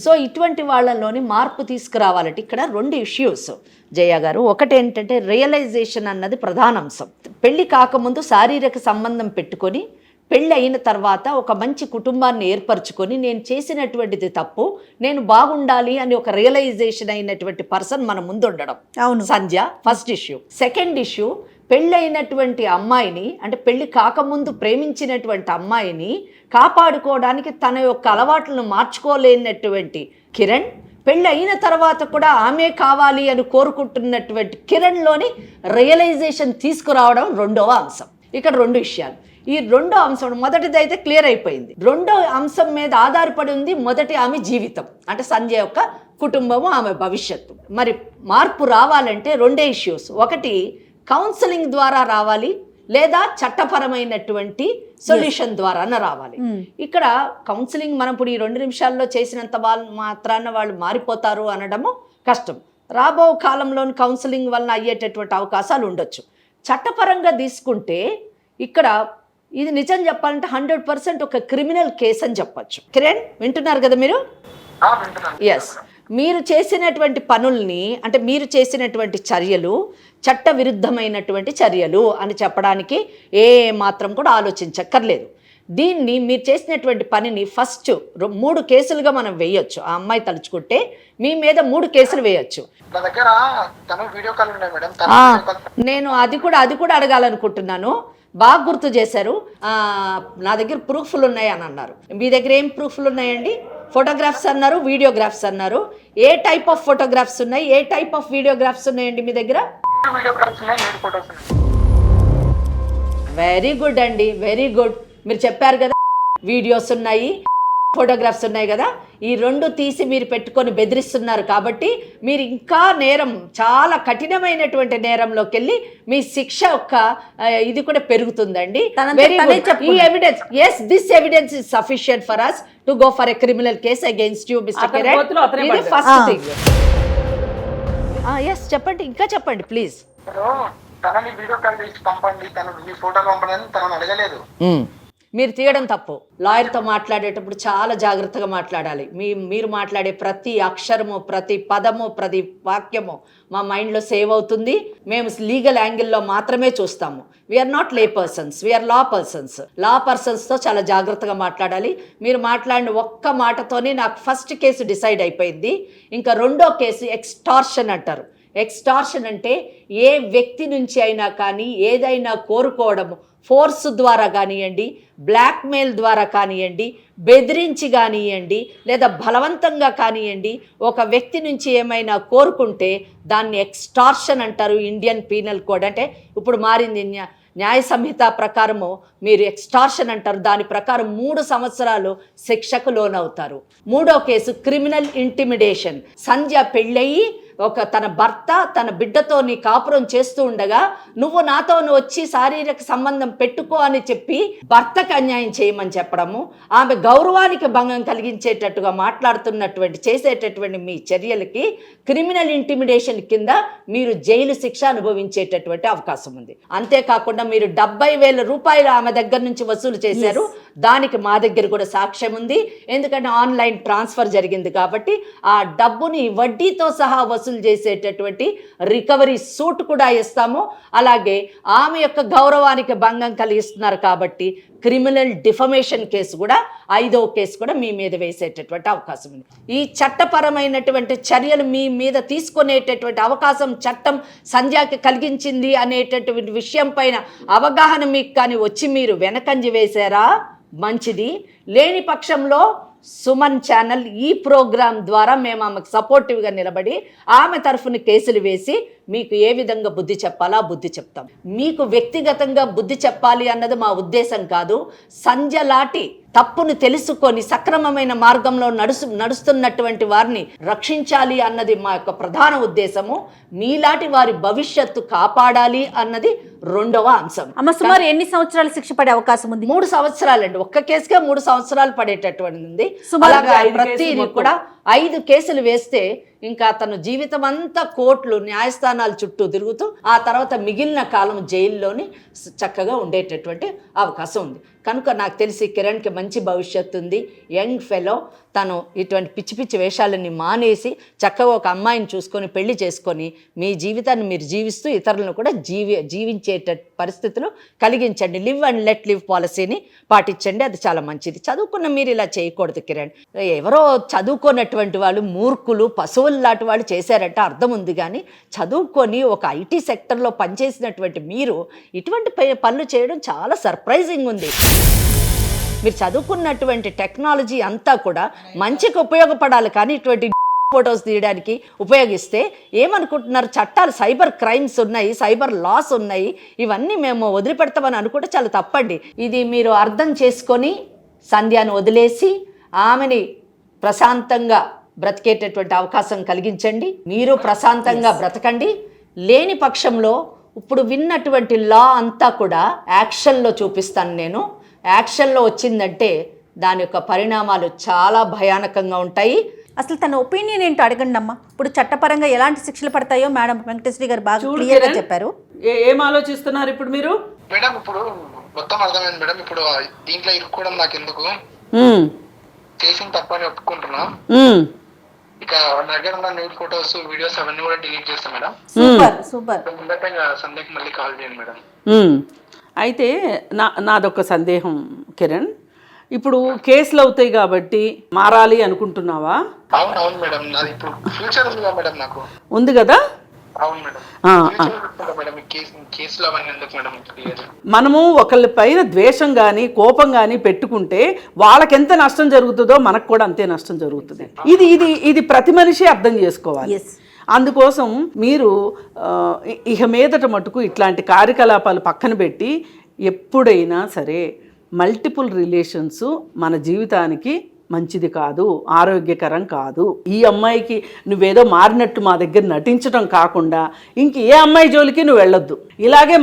Speaker 2: సో ఇటువంటి వాళ్ళలోని మార్పు తీసుకురావాలంటే ఇక్కడ 2 ఇష్యూస్ జయ గారు. ఒకటి ఏంటంటే రియలైజేషన్ అన్నది ప్రధాన అంశం. పెళ్లి కాకముందు శారీరక సంబంధం పెట్టుకొని పెళ్ళి అయిన తర్వాత ఒక మంచి కుటుంబాన్ని ఏర్పరచుకొని నేను చేసినటువంటిది తప్పు, నేను బాగుండాలి అని ఒక రియలైజేషన్ అయినటువంటి పర్సన్ మన ముందు ఉండడం. అవును సంధ్య, ఫస్ట్ ఇష్యూ. సెకండ్ ఇష్యూ, పెళ్ళైనటువంటి అమ్మాయిని, అంటే పెళ్లి కాకముందు ప్రేమించినటువంటి అమ్మాయిని కాపాడుకోవడానికి తన యొక్క అలవాట్లను మార్చుకోలేనటువంటి కిరణ్, పెళ్ళి అయిన తర్వాత కూడా ఆమె కావాలి అని కోరుకుంటున్నటువంటి కిరణ్లోని రియలైజేషన్ తీసుకురావడం రెండవ అంశం. ఇక్కడ 2 విషయాలు. ఈ రెండో అంశం, మొదటిది అయితే క్లియర్ అయిపోయింది, రెండో అంశం మీద ఆధారపడి ఉంది మొదటి ఆమె జీవితం, అంటే సంజయ్ యొక్క కుటుంబము, ఆమె భవిష్యత్తు. మరి మార్పు రావాలంటే రెండే ఇష్యూస్, ఒకటి కౌన్సిలింగ్ ద్వారా రావాలి, లేదా చట్టపరమైనటువంటి సొల్యూషన్ ద్వారాన రావాలి. ఇక్కడ కౌన్సిలింగ్ మనం ఇప్పుడు ఈ 2 నిమిషాల్లో చేసినంత మాత్రాన వాళ్ళు మారిపోతారు అనడము కష్టం. రాబో కాలంలోని కౌన్సిలింగ్ వలన అయ్యేటటువంటి అవకాశాలు ఉండొచ్చు. చట్టపరంగా తీసుకుంటే ఇక్కడ ఇది నిజం చెప్పాలంటే 100% ఒక క్రిమినల్ కేసు అని చెప్పచ్చు. కిరణ్ వింటున్నారు కదా మీరు? ఎస్, మీరు చేసినటువంటి పనుల్ని, అంటే మీరు చేసినటువంటి చర్యలు చట్ట విరుద్ధమైనటువంటి చర్యలు అని చెప్పడానికి ఏ మాత్రం కూడా ఆలోచించక్కర్లేదు. దీన్ని మీరు చేసినటువంటి పనిని ఫస్ట్ 3 కేసులుగా మనం వేయొచ్చు. ఆ అమ్మాయి తలుచుకుంటే మీ మీద 3 కేసులు వేయొచ్చు. నేను అది కూడా అడగాలనుకుంటున్నాను. బాగా గుర్తు చేశారు. నా దగ్గర ప్రూఫ్లు ఉన్నాయి అని అన్నారు. మీ దగ్గర ఏం ప్రూఫ్లు ఉన్నాయండి? ఫోటోగ్రాఫ్స్ అన్నారు, వీడియోగ్రాఫ్స్ అన్నారు. ఏ టైప్ ఆఫ్ ఫోటోగ్రాఫ్స్ ఉన్నాయి, ఏ టైప్ ఆఫ్ వీడియోగ్రాఫ్స్ ఉన్నాయండి మీ దగ్గర? వెరీ గుడ్ అండి, వెరీ గుడ్. మీరు చెప్పారు కదా వీడియోస్ ఉన్నాయి, ఫోటోగ్రాఫ్స్ ఉన్నాయి కదా, ఈ 2 తీసి మీరు పెట్టుకొని బెదిరిస్తున్నారు కాబట్టి మీరు ఇంకా నేరం, చాలా కఠినమైనటువంటి నేరంలోకి వెళ్ళి మీ శిక్ష యొక్క ఇది కూడా పెరుగుతుందండి. ఈ evidence, yes, this evidence is sufficient for us to go for a criminal case against you, Mr. Kiran. ఇది ఫస్ట్ థింగ్. ఎస్, చెప్పండి, ఇంకా చెప్పండి ప్లీజ్.
Speaker 4: తనని వీడియో కాల్ చేసి పంపండి, తను మీ ఫోటోలు పంపండి తనని అడగలేదు.
Speaker 2: మీరు తీయడం తప్పు. లాయర్తో మాట్లాడేటప్పుడు చాలా జాగ్రత్తగా మాట్లాడాలి. మీరు మాట్లాడే ప్రతి అక్షరము, ప్రతి పదము, ప్రతి వాక్యము మా మైండ్లో సేవ్ అవుతుంది. మేము లీగల్ యాంగిల్లో మాత్రమే చూస్తాము. వీఆర్ నాట్ లే పర్సన్స్, వీఆర్ లా పర్సన్స్. లా పర్సన్స్తో చాలా జాగ్రత్తగా మాట్లాడాలి. మీరు మాట్లాడిన ఒక్క మాటతోనే నాకు ఫస్ట్ కేసు డిసైడ్ అయిపోయింది. ఇంకా రెండో కేసు ఎక్స్టార్షన్ అంటారు. ఎక్స్టార్షన్ అంటే ఏ వ్యక్తి నుంచి అయినా కానీ ఏదైనా కోరుకోవడము, ఫోర్స్ ద్వారా కానివ్వండి, బ్లాక్మెయిల్ ద్వారా కానివ్వండి, బెదిరించి కానివ్వండి, లేదా బలవంతంగా కానివ్వండి, ఒక వ్యక్తి నుంచి ఏమైనా కోరుకుంటే దాన్ని ఎక్స్టార్షన్ అంటారు. ఇండియన్ పీనల్ కోడ్ అంటే ఇప్పుడు మారింది, న్యాయ సంహిత ప్రకారము మీరు ఎక్స్టార్షన్ అంటారు. దాని ప్రకారం 3 సంవత్సరాలు శిక్షకు లోనవుతారు. మూడో కేసు క్రిమినల్ ఇంటిమిడేషన్. సంధ్య పెళ్ళయి తన భర్త తన బిడ్డతో నీ కాపురం చేస్తూ ఉండగా నువ్వు నాతో వచ్చి శారీరక సంబంధం పెట్టుకో అని చెప్పి భర్తకు అన్యాయం చేయమని చెప్పడము, ఆమె గౌరవానికి భంగం కలిగించేటట్టుగా మాట్లాడుతున్నటువంటి చేసేటటువంటి మీ చర్యలకి క్రిమినల్ ఇంటిమిడేషన్ కింద మీరు జైలు శిక్ష అనుభవించేటటువంటి అవకాశం ఉంది. అంతేకాకుండా మీరు 70,000 రూపాయలు ఆమె దగ్గర నుంచి వసూలు చేశారు. దానికి మా దగ్గర కూడా సాక్ష్యం ఉంది. ఎందుకంటే ఆన్లైన్ ట్రాన్స్ఫర్ జరిగింది కాబట్టి ఆ డబ్బుని వడ్డీతో సహా వసూలు చేసేటటువంటి రికవరీ సూట్ కూడా ఇస్తాము. అలాగే ఆమె యొక్క గౌరవానికి భంగం కలిగిస్తున్నారు కాబట్టి క్రిమినల్ డిఫమేషన్ కేసు కూడా, 5వ కేసు కూడా మీ మీద వేసేటటువంటి అవకాశం ఉంది. ఈ చట్టపరమైనటువంటి చర్యలు మీ మీద తీసుకునేటటువంటి అవకాశం చట్టం సంధ్యకి కలిగించింది అనేటటువంటి విషయం పైన అవగాహన మీకు కానీ వచ్చి మీరు వెనకంజి వేశారా మంచిది. లేని పక్షంలో సుమన్ ఛానల్ ఈ ప్రోగ్రాం ద్వారా మేము ఆమెకు సపోర్టివ్గా నిలబడి ఆమె తరఫున కేసులు వేసి మీకు ఏ విధంగా బుద్ధి చెప్పాలా బుద్ధి చెప్తాం. మీకు వ్యక్తిగతంగా బుద్ధి చెప్పాలి అన్నది మా ఉద్దేశం కాదు. సంధ్య లాంటి తప్పును తెలుసుకొని సక్రమమైన మార్గంలో నడుస్తున్నటువంటి వారిని రక్షించాలి అన్నది మా యొక్క ప్రధాన ఉద్దేశము. మీలాంటి వారి భవిష్యత్తు కాపాడాలి అన్నది రెండవ అంశం.
Speaker 3: అమ్మ, సుమారు ఎన్ని సంవత్సరాలు శిక్ష పడే అవకాశం ఉంది?
Speaker 2: 3 సంవత్సరాలండి. ఒక్క కేసుకే 3 సంవత్సరాలు పడేటటువంటి ఉంది. ప్రతి కూడా 5 కేసులు వేస్తే ఇంకా అతను జీవితం అంతా కోర్టులు, న్యాయస్థానాల చుట్టూ తిరుగుతూ ఆ తర్వాత మిగిలిన కాలం జైల్లోని చక్కగా ఉండేటటువంటి అవకాశం ఉంది. కనుక నాకు తెలిసి కిరణ్కి మంచి భవిష్యత్తు ఉంది. యంగ్ ఫెలో, తను ఇటువంటి పిచ్చి పిచ్చి వేషాలన్నీ మానేసి చక్కగా ఒక అమ్మాయిని చూసుకొని పెళ్లి చేసుకొని మీ జీవితాన్ని మీరు జీవిస్తూ ఇతరులను కూడా జీవించేట పరిస్థితులు కలిగించండి. లివ్ అండ్ లెట్ లివ్ పాలసీని పాటించండి. అది చాలా మంచిది. చదువుకున్న మీరు ఇలా చేయకూడదు కిరణ్. ఎవరో చదువుకోనటువంటి వాళ్ళు, మూర్ఖులు, పశువులు లాంటి వాళ్ళు చేశారంటే అర్థం ఉంది. కానీ చదువుకొని ఒక ఐటీ సెక్టర్లో పనిచేసినటువంటి మీరు ఇటువంటి పనులు చేయడం చాలా సర్ప్రైజింగ్ ఉంది. మీరు చదువుకున్నటువంటి టెక్నాలజీ అంతా కూడా మంచికి ఉపయోగపడాలి, కానీ ఇటువంటి ఫొటోస్ తీయడానికి ఉపయోగిస్తే ఏమనుకుంటున్నారు, చట్టాలు సైబర్ క్రైమ్స్ ఉన్నాయి, సైబర్ లాస్ ఉన్నాయి, ఇవన్నీ మేము వదిలిపెడతామని అనుకుంటే చాలా తప్పండి. ఇది మీరు అర్థం చేసుకొని సంధ్యాను వదిలేసి ఆమెని ప్రశాంతంగా బ్రతికేటటువంటి అవకాశం కలిగించండి. మీరు ప్రశాంతంగా బ్రతకండి. లేని పక్షంలో ఇప్పుడు విన్నటువంటి లా అంతా కూడా యాక్షన్లో చూపిస్తాను నేను. యాక్షన్లో వచ్చిందంటే దాని యొక్క పరిణామాలు చాలా భయానకంగా ఉంటాయి.
Speaker 3: అసలు తన ఒపీనియన్ ఏంటో అడగండి అమ్మా. ఇప్పుడు చట్టపరంగా ఎలాంటి శిక్షలు పడతాయో మేడం వెంకటేశ్వరి గారు బాగా క్లియర్గా చెప్పారు.
Speaker 6: ఏం ఆలోచిస్తున్నారు ఇప్పుడు మీరు?
Speaker 4: మేడం ఇప్పుడు మొత్తం అర్థమైంది మేడం. ఇప్పుడు దీంట్లో ఇరుక్కోవడం నాకు ఎందుకు, చేసిన తప్పని ఒప్పుకుంటున్నా. ఇక వాళ్ళ దగ్గర ఉన్న న్యూడ్ ఫొటోస్, వీడియోస్ అవన్నీ కూడా డిలీట్ చేస్తాం మేడం.
Speaker 3: Super super.
Speaker 4: సందేహం మళ్ళీ కాల్ చేయండి మేడం.
Speaker 6: అయితే నాదొక సందేహం కిరణ్, ఇప్పుడు కేసులు అవుతాయి కాబట్టి మారాలి అనుకుంటున్నావా?
Speaker 4: అవును అవును మేడం, నాది ఇప్పుడు ఫ్యూచర్ ఉంది మేడం, నాకు
Speaker 6: ఉంది కదా.
Speaker 4: అవును మేడం, మేడం కేసులు అవన్నీ ఎందుకు మేడం?
Speaker 6: మనము ఒకళ్ళ పైన ద్వేషం కానీ కోపం కానీ పెట్టుకుంటే వాళ్ళకి ఎంత నష్టం జరుగుతుందో మనకు కూడా అంతే నష్టం జరుగుతుంది. ఇది ఇది ఇది ప్రతి మనిషి అర్థం చేసుకోవాలి. అందుకోసం మీరు ఇక మీదట మటుకు ఇట్లాంటి కార్యకలాపాలు పక్కన పెట్టి ఎప్పుడైనా సరే మల్టిపుల్ రిలేషన్స్ మన జీవితానికి మంచిది కాదు, ఆరోగ్యకరం కాదు. ఈ అమ్మాయికి నువ్వేదో మారినట్టు మా దగ్గర నటించడం కాకుండా ఇంక ఏ అమ్మాయి జోలికి నువ్వు వెళ్ళొద్దు. ఇలాగే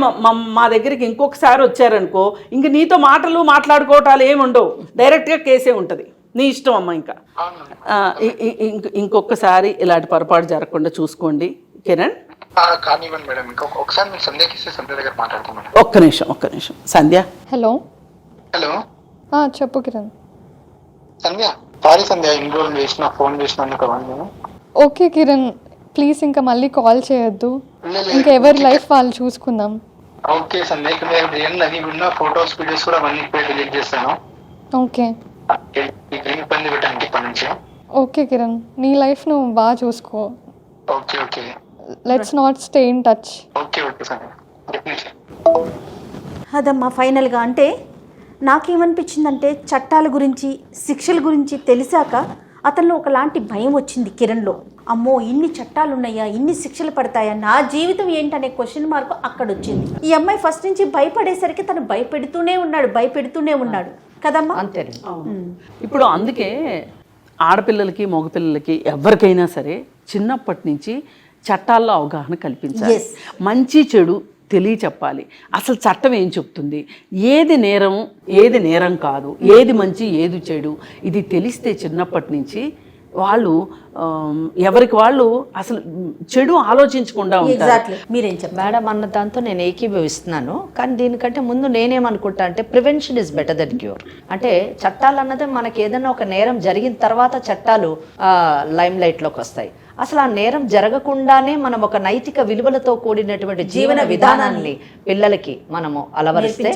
Speaker 6: మా దగ్గరికి ఇంకొకసారి వచ్చారనుకో, ఇంక నీతో మాట్లాడుకోవటాలు ఏమి ఉండవు, డైరెక్ట్గా కేసే ఉంటుంది. నీ ఇష్టం అమ్మ. ఇంకా ఇంకొకసారి ఇలాంటి పొరపాటు జరగకుండా చూసుకోండి కిరణ్.
Speaker 4: కానివ్వండి మేడం, ఒకసారి మీరు సంధ్యకిస్తే సంధ్య దగ్గర మాట్లాడతాం మేడం.
Speaker 6: ఒక్క నిమిషం. సంధ్య.
Speaker 1: హలో.
Speaker 4: హలో
Speaker 1: చెప్పు కిరణ్.
Speaker 4: సంధ్య, సారీ సంధ్య, ఇన్ని రోజులు చేసిన ఫోన్ చేసినందుకు అవన్నీ.
Speaker 1: ఓకే కిరణ్, ప్లీజ్ ఇంకా మళ్ళీ కాల్ చేయొద్దు. ఇంకా ఎవరి లైఫ్ వాళ్ళు చూసుకుందాం.
Speaker 4: ఓకే సంధ్య, ఇక్కడ ఏంటది ఉన్న ఫొటోస్ వీడియోస్ కూడా అవన్నీ డిలీట్ చేస్తాను.
Speaker 1: ఓకే.
Speaker 4: ఇబ్బంది పెట్టడానికి ఇప్పటి నుంచి.
Speaker 1: ఓకే కిరణ్, నీ లైఫ్ నువ్వు బాగా చూసుకో.
Speaker 4: Okay okay.
Speaker 1: Let's not stay in touch.
Speaker 4: Okay okay Sandhya, definitely.
Speaker 3: అదమ్మా ఫైనల్గా. అంటే నాకేమనిపించిందంటే చట్టాల గురించి, శిక్షల గురించి తెలిసాక అతనిలో ఒకలాంటి భయం వచ్చింది కిరణ్లో. అమ్మో ఇన్ని చట్టాలు ఉన్నాయా, ఇన్ని శిక్షలు పడతాయా, నా జీవితం ఏంటనే క్వశ్చన్ మార్క్ అక్కడ వచ్చింది. ఈ అమ్మాయి ఫస్ట్ నుంచి భయపడేసరికి తను భయపెడుతూనే ఉన్నాడు కదమ్మా.
Speaker 2: అంతే.
Speaker 6: ఇప్పుడు అందుకే ఆడపిల్లలకి మగపిల్లలకి ఎవరికైనా సరే చిన్నప్పటి నుంచి చట్టాల్లో అవగాహన కల్పించాలి. మంచి చెడు తెలియచెప్పాలి. అసలు చట్టం ఏం చెప్తుంది, ఏది నేరం ఏది నేరం కాదు, ఏది మంచి ఏది చెడు, ఇది తెలిస్తే చిన్నప్పటి నుంచి వాళ్ళు ఎవరికి వాళ్ళు అసలు చెడు ఆలోచించకుండా ఉంటారు.
Speaker 3: మీరేం చెప్పారు
Speaker 2: మేడం అన్న దాంతో నేను ఏకీభవిస్తున్నాను. కానీ దీనికంటే ముందు నేనేమనుకుంటా అంటే prevention is better than cure. అంటే చట్టాలు అన్నది మనకి ఏదైనా ఒక నేరం జరిగిన తర్వాత చట్టాలు లైమ్ లైట్లోకి వస్తాయి. అసలు ఆ నేరం జరగకుండానే మనం ఒక నైతిక విలువలతో కూడినటువంటి జీవన విధానాన్ని పిల్లలకి మనము అలవరిస్తే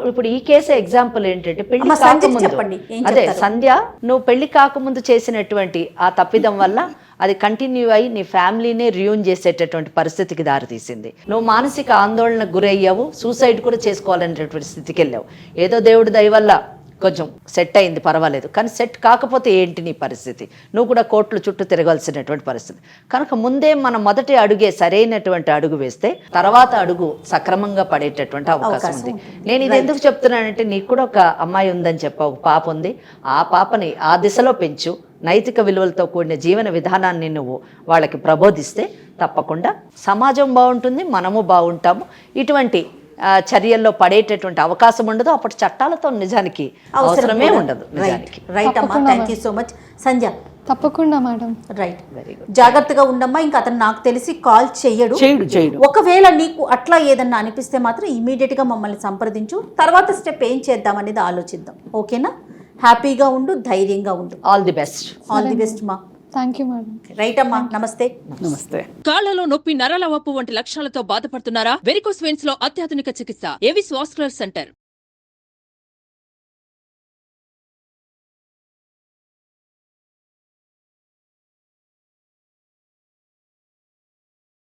Speaker 2: ఇప్పుడు ఈ కేసు ఎగ్జాంపుల్ ఏంటంటే పెళ్లి కాకముందు, అదే సంధ్య, నువ్వు పెళ్లి కాకముందు చేసినటువంటి ఆ తప్పిదం వల్ల అది కంటిన్యూ అయ్యి నీ ఫ్యామిలీనే రియూన్ చేసేటటువంటి పరిస్థితికి దారితీసింది. నువ్వు మానసిక ఆందోళనకు గురయ్యావు, సూసైడ్ కూడా చేసుకోవాలనేటటువంటి స్థితికి వెళ్ళావు. ఏదో దేవుడి దయ వల్ల కొంచెం సెట్ అయింది, పర్వాలేదు. కానీ సెట్ కాకపోతే ఏంటి నీ పరిస్థితి? నువ్వు కూడా కోర్టుల చుట్టూ తిరగాల్సినటువంటి పరిస్థితి. కనుక ముందే మన మొదటి అడుగే సరైనటువంటి అడుగు వేస్తే తర్వాత అడుగు సక్రమంగా పడేటటువంటి అవకాశం ఉంది. నేను ఇది ఎందుకు చెప్తున్నానంటే, నీకు కూడా ఒక అమ్మాయి ఉందని చెప్పావు, ఒక పాప ఉంది. ఆ పాపని ఆ దిశలో పెంచు. నైతిక విలువలతో కూడిన జీవన విధానాన్ని నువ్వు వాళ్ళకి ప్రబోధిస్తే తప్పకుండా సమాజం బాగుంటుంది, మనము బాగుంటాము. ఇటువంటి చర్యల్లో పడేటటువంటి అవకాశం ఉండదు. అప్పటి చట్టాలతో నిజానికి అవసరమే ఉండదు.
Speaker 3: రైట్ అమ్మా, థ్యాంక్ యూ సో మచ్. సంధ్య.
Speaker 1: తప్పకుండా మేడం.
Speaker 3: రైట్, జాగ్రత్తగా ఉండమ్మా. ఇంకా అతను నాకు తెలిసి కాల్ చేయడు. ఒకవేళ నీకు అట్లా ఏదన్నా అనిపిస్తే మాత్రం ఇమీడియట్ గా మమ్మల్ని సంప్రదించు. తర్వాత స్టెప్ ఏం చేద్దాం అనేది ఆలోచిద్దాం. ఓకేనా? హ్యాపీగా ఉండు, ధైర్యంగా ఉండు.
Speaker 2: All the best.
Speaker 3: All the best మా.
Speaker 1: Thank you madam.
Speaker 3: రైట్ అమ్మా, నమస్తే.
Speaker 6: నమస్తే.
Speaker 5: కాళ్లలో నొప్పి, నరాల వాపు వంటి లక్షణాలతో బాధపడుతున్నారా? వెరికోస్ వెయిన్స్ లో అత్యాధునిక చికిత్స ఏవిస్ వాస్కులర్ సెంటర్.